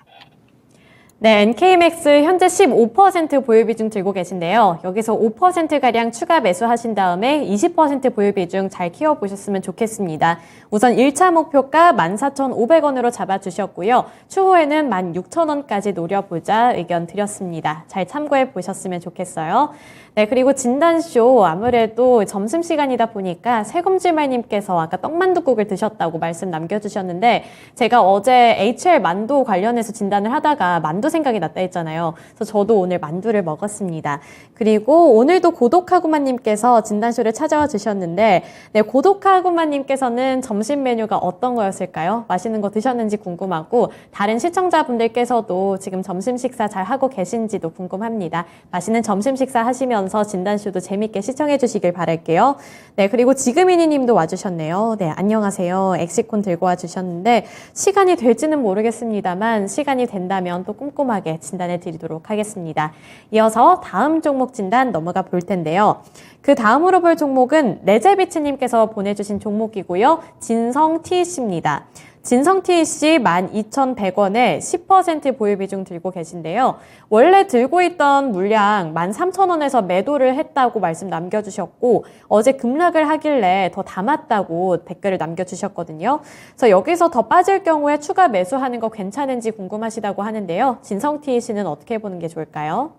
네, NKMX 현재 15% 보유 비중 들고 계신데요. 여기서 5%가량 추가 매수하신 다음에 20% 보유 비중 잘 키워보셨으면 좋겠습니다. 우선 1차 목표가 14,500원으로 잡아주셨고요. 추후에는 16,000원까지 노려보자 의견 드렸습니다. 잘 참고해 보셨으면 좋겠어요. 네, 그리고 진단쇼 아무래도 점심시간이다 보니까 세금지말님께서 아까 떡만둣국을 드셨다고 말씀 남겨주셨는데 제가 어제 HL 만두 관련해서 진단을 하다가 만두 생각이 났다 했잖아요. 그래서 저도 오늘 만두를 먹었습니다. 그리고 오늘도 고독하구마님께서 진단쇼를 찾아와 주셨는데 네, 고독하구마님께서는 점심 메뉴가 어떤 거였을까요? 맛있는 거 드셨는지 궁금하고 다른 시청자분들께서도 지금 점심 식사 잘 하고 계신지도 궁금합니다. 맛있는 점심 식사 하시면 진단쇼도 재밌게 시청해 주시길 바랄게요. 네, 그리고 지금이니 님도 와주셨네요. 네, 안녕하세요. 엑시콘 들고 와주셨는데 시간이 될지는 모르겠습니다만 시간이 된다면 또 꼼꼼하게 진단해 드리도록 하겠습니다. 이어서 다음 종목 진단 넘어가 볼 텐데요. 그 다음으로 볼 종목은 레제비츠님께서 보내주신 종목이고요. 진성TC입니다. 진성TC 12,100원에 10% 보유 비중 들고 계신데요. 원래 들고 있던 물량 13,000원에서 매도를 했다고 말씀 남겨주셨고 어제 급락을 하길래 더 담았다고 댓글을 남겨주셨거든요. 그래서 여기서 더 빠질 경우에 추가 매수하는 거 괜찮은지 궁금하시다고 하는데요. 진성TC는 어떻게 보는 게 좋을까요?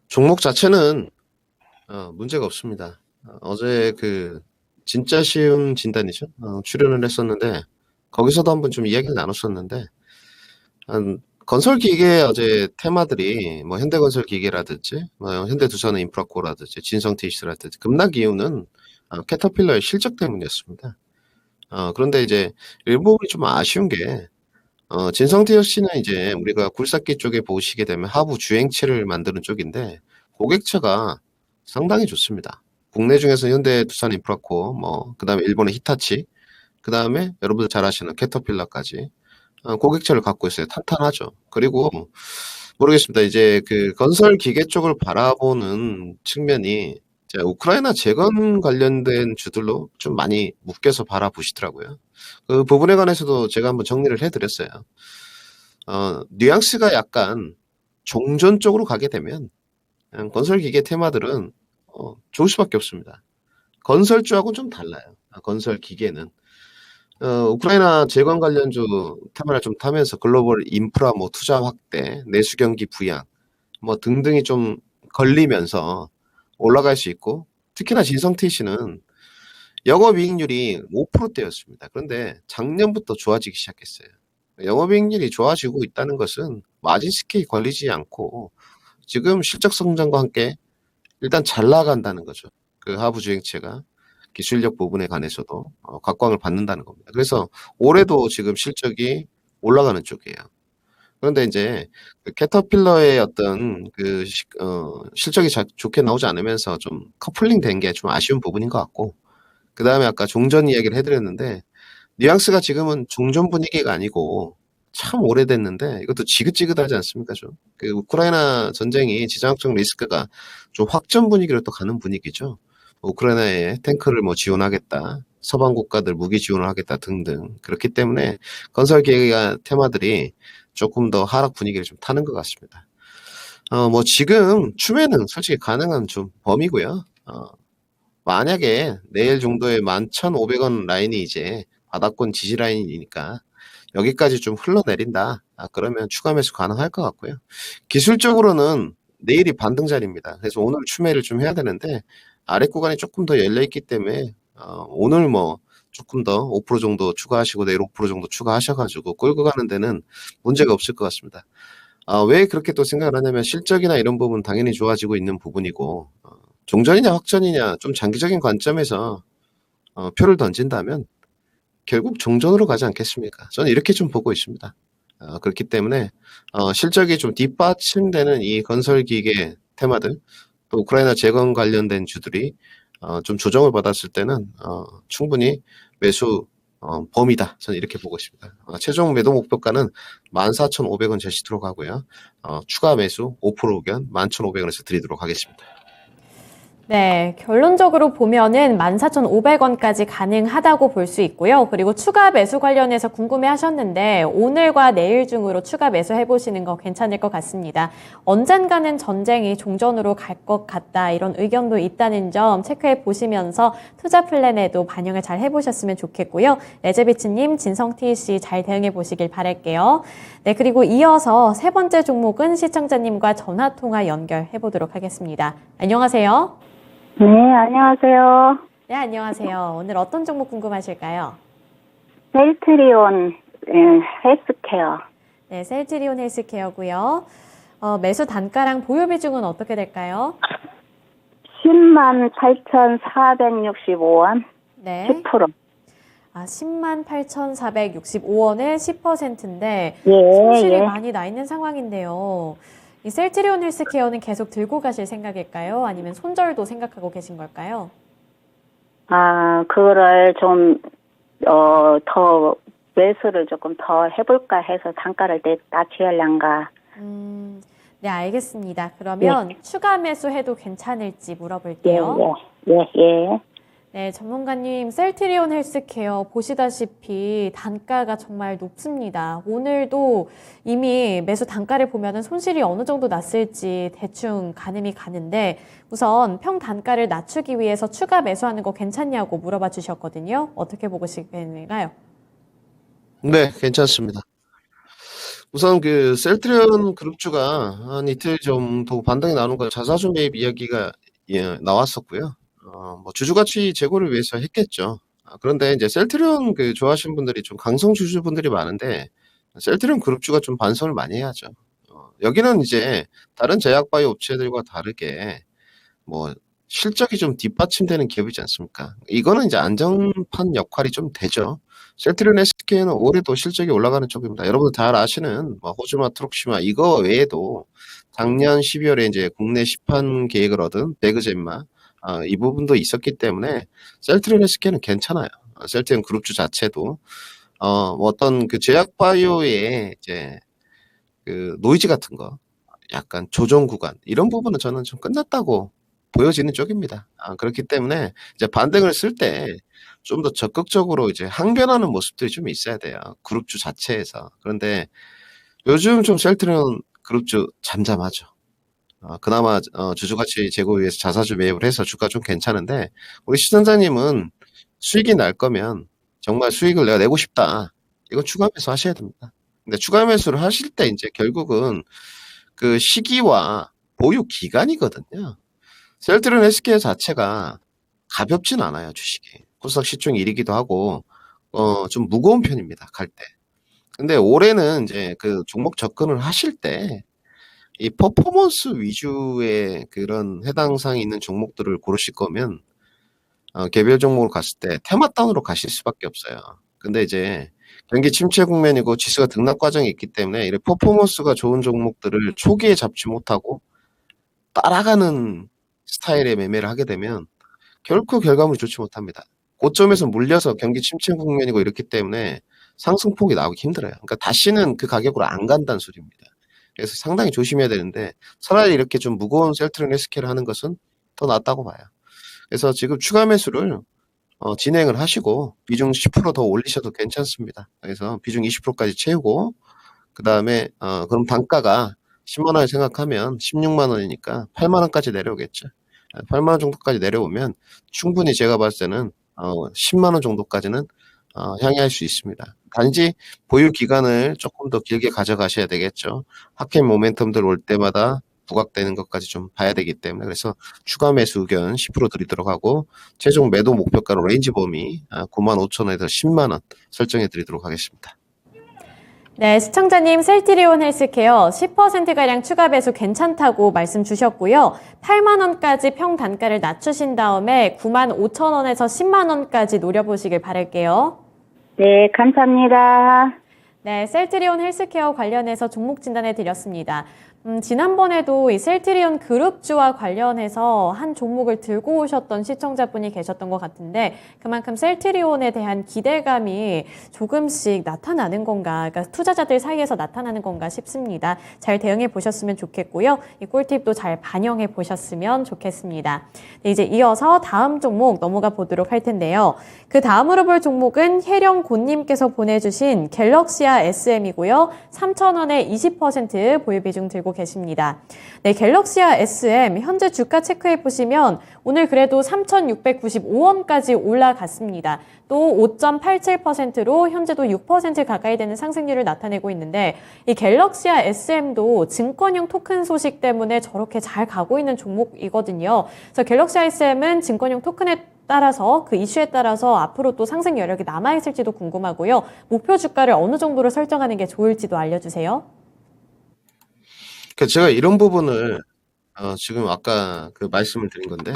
종목 자체는 문제가 없습니다. 어제 진짜 쉬운 진단이죠. 출연을 했었는데 거기서도 한번 좀 이야기를 나눴었는데 건설기계 어제 테마들이 뭐 현대건설기계라든지 뭐 현대두산 인프라코라든지 진성TC라든지 급락 이유는 캐터필러의 실적 때문이었습니다. 그런데 이제 일부분이 좀 아쉬운 게 진성TC는 이제 우리가 굴삭기 쪽에 보시게 되면 하부 주행체를 만드는 쪽인데 고객차가 상당히 좋습니다. 국내 중에서 현대, 두산 인프라코, 그 다음에 일본의 히타치, 그 다음에 여러분들 잘 아시는 캐터필러까지 고객차를 갖고 있어요. 탄탄하죠. 그리고 모르겠습니다. 이제 건설 기계 쪽을 바라보는 측면이 이제 우크라이나 재건 관련된 주들로 좀 많이 묶여서 바라보시더라고요. 그 부분에 관해서도 제가 한번 정리를 해드렸어요. 뉘앙스가 약간 종전 쪽으로 가게 되면 건설 기계 테마들은 좋을 수밖에 없습니다. 건설주하고는 좀 달라요. 건설 기계는 우크라이나 재건 관련주 테마를 좀 타면서 글로벌 인프라 투자 확대, 내수 경기 부양 등등이 좀 걸리면서 올라갈 수 있고 특히나 진성TC는 영업이익률이 5%대였습니다. 그런데 작년부터 좋아지기 시작했어요. 영업이익률이 좋아지고 있다는 것은 마진 스케일이 걸리지 않고 지금 실적 성장과 함께 일단 잘 나간다는 거죠. 그 하부 주행체가 기술력 부분에 관해서도 각광을 받는다는 겁니다. 그래서 올해도 지금 실적이 올라가는 쪽이에요. 그런데 이제 그 캐터필러의 어떤 그 실적이 좋게 나오지 않으면서 좀 커플링 된 게 좀 아쉬운 부분인 것 같고, 그 다음에 아까 종전 이야기를 해드렸는데 뉘앙스가 지금은 종전 분위기가 아니고 참 오래됐는데 이것도 지긋지긋하지 않습니까? 좀 그 우크라이나 전쟁이 지정학적 리스크가 좀 확전 분위기로 또 가는 분위기죠. 우크라이나에 탱크를 뭐 지원하겠다, 서방 국가들 무기 지원을 하겠다 등등. 그렇기 때문에 건설 기획 테마들이 조금 더 하락 분위기를 좀 타는 것 같습니다. 뭐 지금 추매는 솔직히 가능한 좀 범위고요. 만약에 내일 정도에 11,500원 라인이 이제 바닥권 지지 라인이니까 여기까지 좀 흘러내린다. 그러면 추가 매수 가능할 것 같고요. 기술적으로는 내일이 반등 자리입니다. 그래서 오늘 추매를 좀 해야 되는데 아래 구간이 조금 더 열려있기 때문에 오늘 뭐 조금 더 5% 정도 추가하시고 내일 5% 정도 추가하셔가지고 끌고 가는 데는 문제가 없을 것 같습니다. 왜 그렇게 또 생각을 하냐면 실적이나 이런 부분 당연히 좋아지고 있는 부분이고 종전이냐 확전이냐 좀 장기적인 관점에서 표를 던진다면 결국 종전으로 가지 않겠습니까? 저는 이렇게 좀 보고 있습니다. 그렇기 때문에 실적이 좀 뒷받침되는 이 건설기계 테마들 또 우크라이나 재건 관련된 주들이 좀 조정을 받았을 때는 충분히 매수 범위다. 저는 이렇게 보고 있습니다. 최종 매도 목표가는 14,500원 제시토록 하고요. 추가 매수 5% 의견 11,500원에서 드리도록 하겠습니다. 네, 결론적으로 보면은 14,500원까지 가능하다고 볼 수 있고요. 그리고 추가 매수 관련해서 궁금해 하셨는데 오늘과 내일 중으로 추가 매수 해보시는 거 괜찮을 것 같습니다. 언젠가는 전쟁이 종전으로 갈 것 같다 이런 의견도 있다는 점 체크해 보시면서 투자 플랜에도 반영을 잘 해보셨으면 좋겠고요. 레제비츠님, 진성TC 잘 대응해 보시길 바랄게요. 네, 그리고 이어서 세 번째 종목은 시청자님과 전화통화 연결해 보도록 하겠습니다. 안녕하세요. 네, 안녕하세요. 네, 안녕하세요. 오늘 어떤 종목 궁금하실까요? 셀트리온 헬스케어. 네, 셀트리온 헬스케어고요. 매수 단가랑 보유 비중은 어떻게 될까요? 108,465원. 네. 10%. 108,465원에 10%인데 예, 손실이 예. 많이 나 있는 상황인데요. 이 셀트리온 헬스케어는 계속 들고 가실 생각일까요? 아니면 손절도 생각하고 계신 걸까요? 그거를 좀, 더, 매수를 조금 더 해볼까 해서 단가를 낮추려는가. 네, 알겠습니다. 그러면 추가 매수해도 괜찮을지 물어볼게요. 예. 네, 전문가님, 셀트리온 헬스케어 보시다시피 단가가 정말 높습니다. 오늘도 이미 매수 단가를 보면은 손실이 어느 정도 났을지 대충 가늠이 가는데 우선 평 단가를 낮추기 위해서 추가 매수하는 거 괜찮냐고 물어봐 주셨거든요. 어떻게 보고 계시나요? 네, 괜찮습니다. 우선 그 셀트리온 그룹주가 한 이틀 정도 반등이 나오는 걸 자사주 매입 이야기가 나왔었고요. 뭐 주주가치 제고를 위해서 했겠죠. 그런데 이제 셀트리온 그 좋아하시는 분들이 좀 강성 주주분들이 많은데 셀트리온 그룹주가 좀 반성을 많이 해야죠. 여기는 이제 다른 제약바이오 업체들과 다르게 뭐 실적이 좀 뒷받침되는 기업이지 않습니까? 이거는 이제 안정판 역할이 좀 되죠. 셀트리온 SK는 올해도 실적이 올라가는 쪽입니다. 여러분들 잘 아시는 뭐 호주마, 트록시마 이거 외에도 작년 12월에 이제 국내 시판 계획을 얻은 베그젠마 이 부분도 있었기 때문에 셀트리온 SK는 괜찮아요. 셀트리온 그룹주 자체도 뭐 어떤 그 제약바이오의 이제 그 노이즈 같은 거 약간 조정 구간 이런 부분은 저는 좀 끝났다고 보여지는 쪽입니다. 그렇기 때문에 이제 반등을 쓸 때 좀 더 적극적으로 이제 항변하는 모습들이 좀 있어야 돼요. 그룹주 자체에서. 그런데 요즘 좀 셀트리온 그룹주 잠잠하죠. 그나마 주주가치 제고 위해서 자사주 매입을 해서 주가 좀 괜찮은데 우리 시청자님은 수익이 날 거면 정말 수익을 내가 내고 싶다. 이거 추가 매수 하셔야 됩니다. 근데 추가 매수를 하실 때 이제 결국은 그 시기와 보유 기간이거든요. 셀트리온 헬스케어 자체가 가볍진 않아요, 주식이. 코스닥 시총 1위기도 하고 좀 무거운 편입니다. 갈 때. 근데 올해는 이제 그 종목 접근을 하실 때 이 퍼포먼스 위주의 그런 해당 사항이 있는 종목들을 고르실 거면 개별 종목으로 갔을 때 테마단으로 가실 수밖에 없어요. 근데 이제 경기 침체 국면이고 지수가 등락 과정이 있기 때문에 이런 퍼포먼스가 좋은 종목들을 초기에 잡지 못하고 따라가는 스타일의 매매를 하게 되면 결코 결과물이 좋지 못합니다. 고점에서 물려서 경기 침체 국면이고 이렇기 때문에 상승폭이 나오기 힘들어요. 그러니까 다시는 그 가격으로 안 간다는 소리입니다. 그래서 상당히 조심해야 되는데 차라리 이렇게 좀 무거운 셀트리온 헬스케어를 하는 것은 더 낫다고 봐요. 그래서 지금 추가 매수를 진행을 하시고 비중 10% 더 올리셔도 괜찮습니다. 그래서 비중 20%까지 채우고 그 다음에 그럼 단가가 10만 원을 생각하면 16만 원이니까 8만 원까지 내려오겠죠. 8만 원 정도까지 내려오면 충분히 제가 봤을 때는 10만 원 정도까지는 향해할 수 있습니다. 단지 보유 기간을 조금 더 길게 가져가셔야 되겠죠. 하락 모멘텀들 올 때마다 부각되는 것까지 좀 봐야 되기 때문에 그래서 추가 매수 의견 10% 드리도록 하고 최종 매도 목표가로 레인지 범위 9만 5천 원에서 10만 원 설정해 드리도록 하겠습니다. 네, 시청자님 셀트리온 헬스케어 10%가량 추가 배수 괜찮다고 말씀 주셨고요. 8만 원까지 평 단가를 낮추신 다음에 9만 5천 원에서 10만 원까지 노려보시길 바랄게요. 네, 감사합니다. 네, 셀트리온 헬스케어 관련해서 종목 진단해 드렸습니다. 지난번에도 이 셀트리온 그룹주와 관련해서 한 종목을 들고 오셨던 시청자분이 계셨던 것 같은데 그만큼 셀트리온에 대한 기대감이 조금씩 나타나는 건가, 그러니까 투자자들 사이에서 나타나는 건가 싶습니다. 잘 대응해 보셨으면 좋겠고요. 이 꿀팁도 잘 반영해 보셨으면 좋겠습니다. 네, 이제 이어서 다음 종목 넘어가 보도록 할 텐데요. 그 다음으로 볼 종목은 혜령곤님께서 보내주신 갤럭시아 SM이고요. 3,000원에 20% 보유 비중 들고 계십니다. 네, 갤럭시아 SM 현재 주가 체크해 보시면 오늘 그래도 3,695원까지 올라갔습니다. 또 5.87%로 현재도 6% 가까이 되는 상승률을 나타내고 있는데 이 갤럭시아 SM도 증권형 토큰 소식 때문에 저렇게 잘 가고 있는 종목이거든요. 그래서 갤럭시아 SM은 증권형 토큰에 따라서 그 이슈에 따라서 앞으로 또 상승 여력이 남아있을지도 궁금하고요. 목표 주가를 어느 정도로 설정하는 게 좋을지도 알려주세요. 제가 이런 부분을 지금 아까 그 말씀을 드린 건데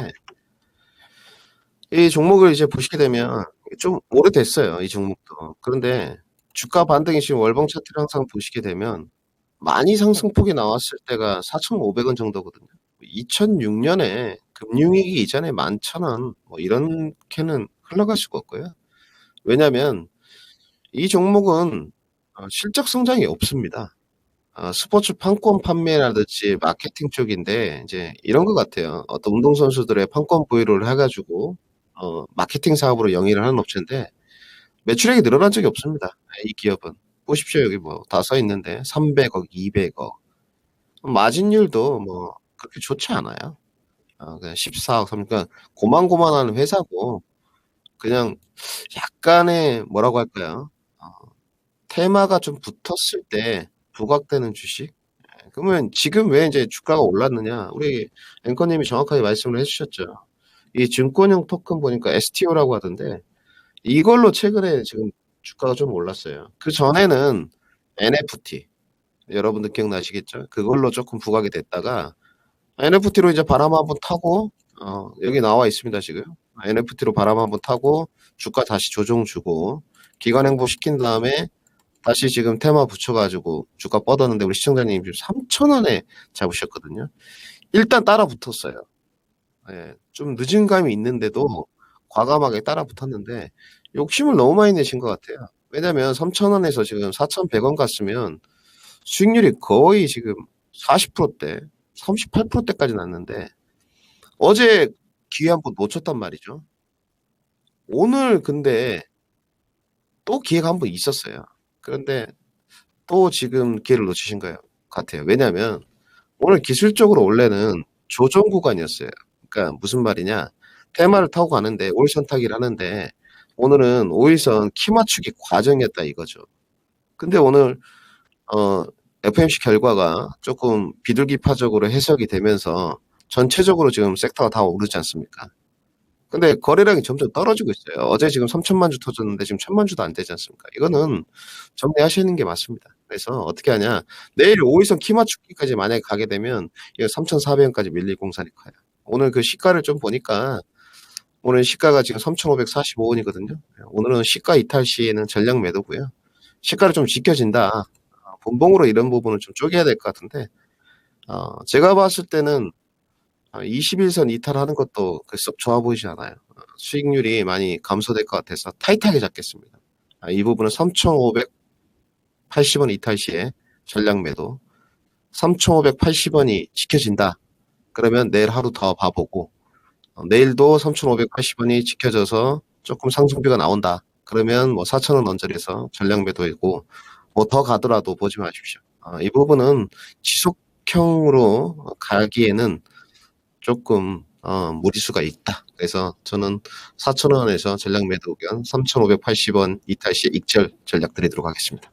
이 종목을 이제 보시게 되면 좀 오래됐어요. 이 종목도. 그런데 주가 반등이 지금 월봉 차트를 항상 보시게 되면 많이 상승폭이 나왔을 때가 4,500원 정도거든요. 2006년에 금융위기 이전에 11,000원 뭐 이렇게는 흘러갈 수가 없고요. 왜냐하면 이 종목은 실적 성장이 없습니다. 스포츠 판권 판매라든지 마케팅 쪽인데 이제 이런 것 같아요. 어떤 운동선수들의 판권 보유를 해가지고 마케팅 사업으로 영위를 하는 업체인데 매출액이 늘어난 적이 없습니다. 이 기업은 보십시오. 여기 뭐 다 써 있는데 300억, 200억 마진율도 뭐 그렇게 좋지 않아요. 그냥 14억, 그러니까 고만고만한 회사고 그냥 약간의 뭐라고 할까요? 테마가 좀 붙었을 때 부각되는 주식. 그러면 지금 왜 이제 주가가 올랐느냐? 우리 앵커님이 정확하게 말씀을 해주셨죠. 이 증권형 토큰 보니까 STO라고 하던데 이걸로 최근에 지금 주가가 좀 올랐어요. 그 전에는 NFT 여러분들 기억나시겠죠? 그걸로 조금 부각이 됐다가 NFT로 이제 바람 한번 타고 여기 나와 있습니다 지금. NFT로 바람 한번 타고 주가 다시 조정 주고 기관 행보 시킨 다음에 다시 지금 테마 붙여가지고 주가 뻗었는데 우리 시청자님 지금 3,000원에 잡으셨거든요. 일단 따라 붙었어요. 예, 좀 늦은 감이 있는데도 과감하게 따라 붙었는데 욕심을 너무 많이 내신 것 같아요. 왜냐면 3,000원에서 지금 4,100원 갔으면 수익률이 거의 지금 40%대, 38%대까지 났는데 어제 기회 한 번 놓쳤단 말이죠. 오늘 근데 또 기회가 한 번 있었어요. 그런데 또 지금 기회를 놓치신 것 같아요. 왜냐하면 오늘 기술적으로 원래는 조정 구간이었어요. 그러니까 무슨 말이냐. 테마를 타고 가는데 5일선 타기를 하는데 오늘은 5일선 키 맞추기 과정이었다 이거죠. 근데 오늘 FOMC 결과가 조금 비둘기파적으로 해석이 되면서 전체적으로 지금 섹터가 다 오르지 않습니까? 근데 거래량이 점점 떨어지고 있어요. 어제 지금 3천만 주 터졌는데 지금 1천만 주도 안 되지 않습니까? 이거는 정리하시는 게 맞습니다. 그래서 어떻게 하냐. 내일 5일선 키 맞추기까지 만약에 가게 되면 이거 3,400원까지 밀릴 공산이 커요. 오늘 그 시가를 좀 보니까 오늘 시가가 지금 3,545원이거든요. 오늘은 시가 이탈 시에는 전량 매도고요. 시가를 좀 지켜진다. 본봉으로 이런 부분을 좀 쪼개야 될 것 같은데 제가 봤을 때는 21선 이탈하는 것도 썩 좋아 보이지 않아요. 수익률이 많이 감소될 것 같아서 타이트하게 잡겠습니다. 이 부분은 3,580원 이탈 시에 전량 매도. 3,580원이 지켜진다. 그러면 내일 하루 더 봐보고 내일도 3,580원이 지켜져서 조금 상승비가 나온다. 그러면 뭐 4,000원 언저리에서 전량 매도이고 뭐 더 가더라도 보지 마십시오. 이 부분은 지속형으로 가기에는 조금 무리수가 있다. 그래서 저는 4,000원에서 전량 매도 의견 3,580원 이탈 시 익절 전략 드리도록 하겠습니다.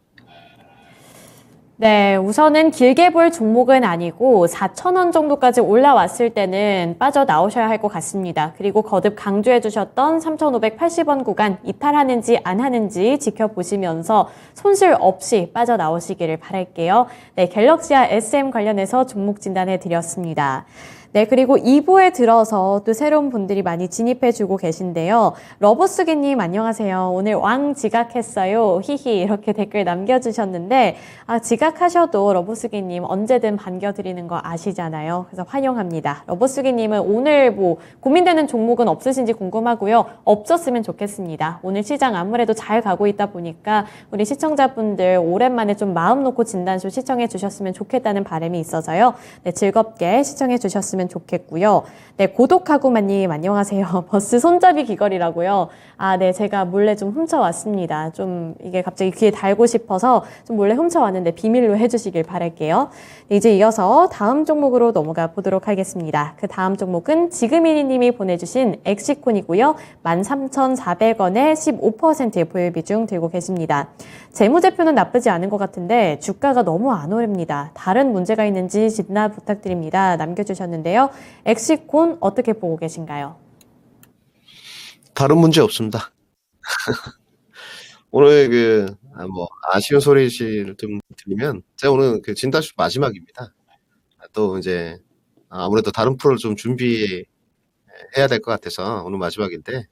네, 우선은 길게 볼 종목은 아니고 4,000원 정도까지 올라왔을 때는 빠져나오셔야 할 것 같습니다. 그리고 거듭 강조해 주셨던 3,580원 구간 이탈하는지 안 하는지 지켜보시면서 손실 없이 빠져나오시기를 바랄게요. 네, 갤럭시와 SM 관련해서 종목 진단해 드렸습니다. 네, 그리고 2부에 들어서 또 새로운 분들이 많이 진입해주고 계신데요. 러버스기님 안녕하세요. 오늘 왕 지각했어요. 히히 이렇게 댓글 남겨주셨는데 지각하셔도 러버스기님 언제든 반겨드리는 거 아시잖아요. 그래서 환영합니다. 러버스기님은 오늘 뭐 고민되는 종목은 없으신지 궁금하고요. 없었으면 좋겠습니다. 오늘 시장 아무래도 잘 가고 있다 보니까 우리 시청자분들 오랜만에 좀 마음 놓고 진단쇼 시청해 주셨으면 좋겠다는 바람이 있어서요. 네, 즐겁게 시청해 주셨으면 좋겠고요. 네, 고독하구마님 안녕하세요. 버스 손잡이 귀걸이라고요. 네, 제가 몰래 좀 훔쳐왔습니다. 좀 이게 갑자기 귀에 달고 싶어서 좀 몰래 훔쳐왔는데 비밀로 해주시길 바랄게요. 네, 이제 이어서 다음 종목으로 넘어가 보도록 하겠습니다. 그 다음 종목은 지금이니님이 보내주신 엑시콘이고요. 13,400원에 15%의 보유 비중 들고 계십니다. 재무제표는 나쁘지 않은 것 같은데 주가가 너무 안 오릅니다. 다른 문제가 있는지 진단 부탁드립니다. 남겨주셨는데요. 엑시콘 어떻게 보고 계신가요? 다른 문제 없습니다. 오늘 뭐 아쉬운 소리를 좀 들리면 제가 오늘 진단쇼 마지막입니다. 또 이제 아무래도 다른 프로를 좀 준비해야 될 것 같아서 오늘 마지막인데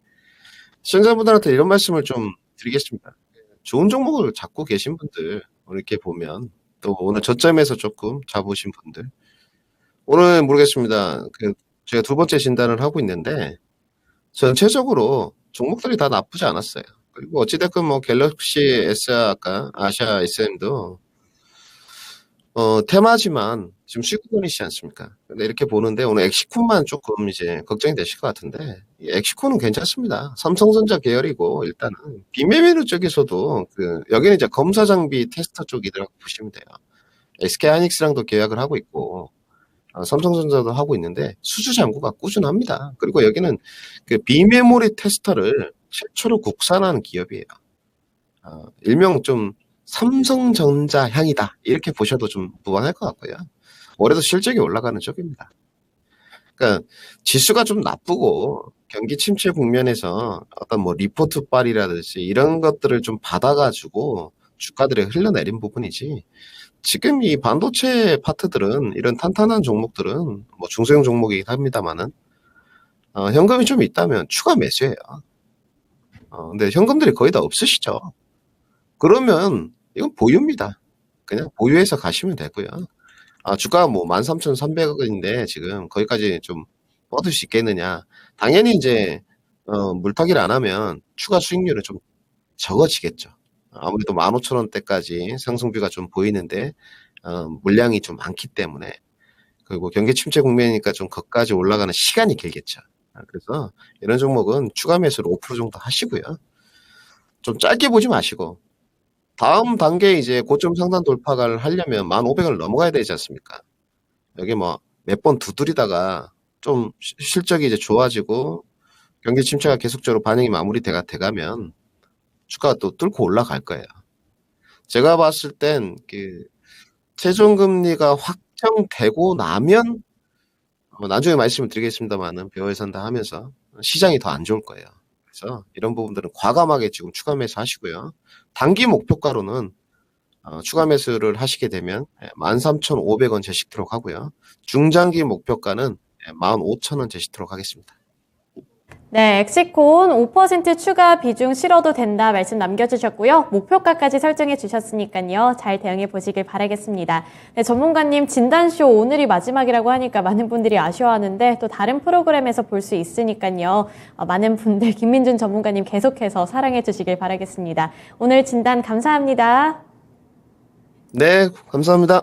시청자분들한테 이런 말씀을 좀 드리겠습니다. 좋은 종목을 잡고 계신 분들 이렇게 보면 또 오늘 저점에서 조금 잡으신 분들 오늘 모르겠습니다. 제가 두 번째 진단을 하고 있는데 전체적으로 종목들이 다 나쁘지 않았어요. 그리고 어찌됐건 뭐 갤럭시 S 아까 아시아 SM도 테마지만 지금 수익권이시지 않습니까? 근데 이렇게 보는데 오늘 엑시콘만 조금 이제 걱정이 되실 것 같은데 엑시콘은 괜찮습니다. 삼성전자 계열이고 일단은 비매매로 쪽에서도 여기는 이제 검사 장비 테스터 쪽이라고 보시면 돼요. SK 하이닉스랑도 계약을 하고 있고 삼성전자도 하고 있는데 수주 잔고가 꾸준합니다. 그리고 여기는 비메모리 테스터를 최초로 국산하는 기업이에요. 일명 좀 삼성전자 향이다 이렇게 보셔도 좀 무방할 것 같고요. 올해도 실적이 올라가는 쪽입니다. 그러니까 지수가 좀 나쁘고 경기 침체 국면에서 어떤 뭐 리포트 빨이라든지 이런 것들을 좀 받아가지고 주가들이 흘러내린 부분이지. 지금 이 반도체 파트들은 이런 탄탄한 종목들은 뭐 중소형 종목이긴 합니다만은 현금이 좀 있다면 추가 매수예요. 근데 현금들이 거의 다 없으시죠. 그러면 이건 보유입니다. 그냥 보유해서 가시면 되고요. 주가가 뭐 13,300원인데 지금 거기까지 좀 뻗을 수 있겠느냐. 당연히 이제 물타기를 안 하면 추가 수익률은 좀 적어지겠죠. 아무래도 15,000원대까지 상승비가 좀 보이는데 물량이 좀 많기 때문에 그리고 경기 침체 국면이니까 좀 거기까지 올라가는 시간이 길겠죠. 그래서 이런 종목은 추가 매수를 5% 정도 하시고요. 좀 짧게 보지 마시고 다음 단계 이제 고점 상단 돌파를 하려면 1,500원을 넘어가야 되지 않습니까? 여기 뭐 몇 번 두드리다가 좀 실적이 이제 좋아지고 경기 침체가 계속적으로 반영이 마무리돼가면 주가가 또 뚫고 올라갈 거예요. 제가 봤을 땐 최종금리가 확정되고 나면 나중에 말씀을 드리겠습니다만은 배워야 산다 하면서 시장이 더 안 좋을 거예요. 그래서 이런 부분들은 과감하게 지금 추가 매수 하시고요. 단기 목표가로는 추가 매수를 하시게 되면 13,500원 제시토록 하고요. 중장기 목표가는 15,000원 제시토록 하겠습니다. 네, 엑시콘 5% 추가 비중 실어도 된다 말씀 남겨주셨고요. 목표가까지 설정해 주셨으니까요. 잘 대응해 보시길 바라겠습니다. 네, 전문가님 진단쇼 오늘이 마지막이라고 하니까 많은 분들이 아쉬워하는데 또 다른 프로그램에서 볼 수 있으니까요. 많은 분들 김민준 전문가님 계속해서 사랑해 주시길 바라겠습니다. 오늘 진단 감사합니다. 네, 감사합니다.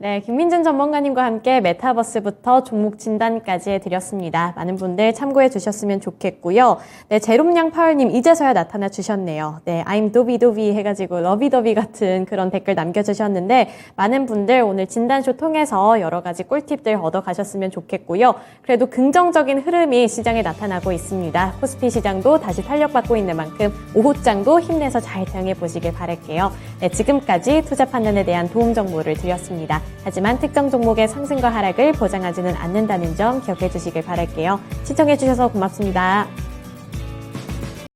네, 김민준 전문가님과 함께 메타버스부터 종목 진단까지 해드렸습니다. 많은 분들 참고해 주셨으면 좋겠고요. 네, 제롬양 파울님 이제서야 나타나 주셨네요. 네, I'm 도비도비 해가지고 러비더비 같은 그런 댓글 남겨주셨는데 많은 분들 오늘 진단쇼 통해서 여러 가지 꿀팁들 얻어가셨으면 좋겠고요. 그래도 긍정적인 흐름이 시장에 나타나고 있습니다. 코스피 시장도 다시 탄력받고 있는 만큼 오후장도 힘내서 잘 대응해 보시길 바랄게요. 네, 지금까지 투자 판단에 대한 도움 정보를 드렸습니다. 하지만 특정 종목의 상승과 하락을 보장하지는 않는다는 점 기억해 주시길 바랄게요. 시청해 주셔서 고맙습니다.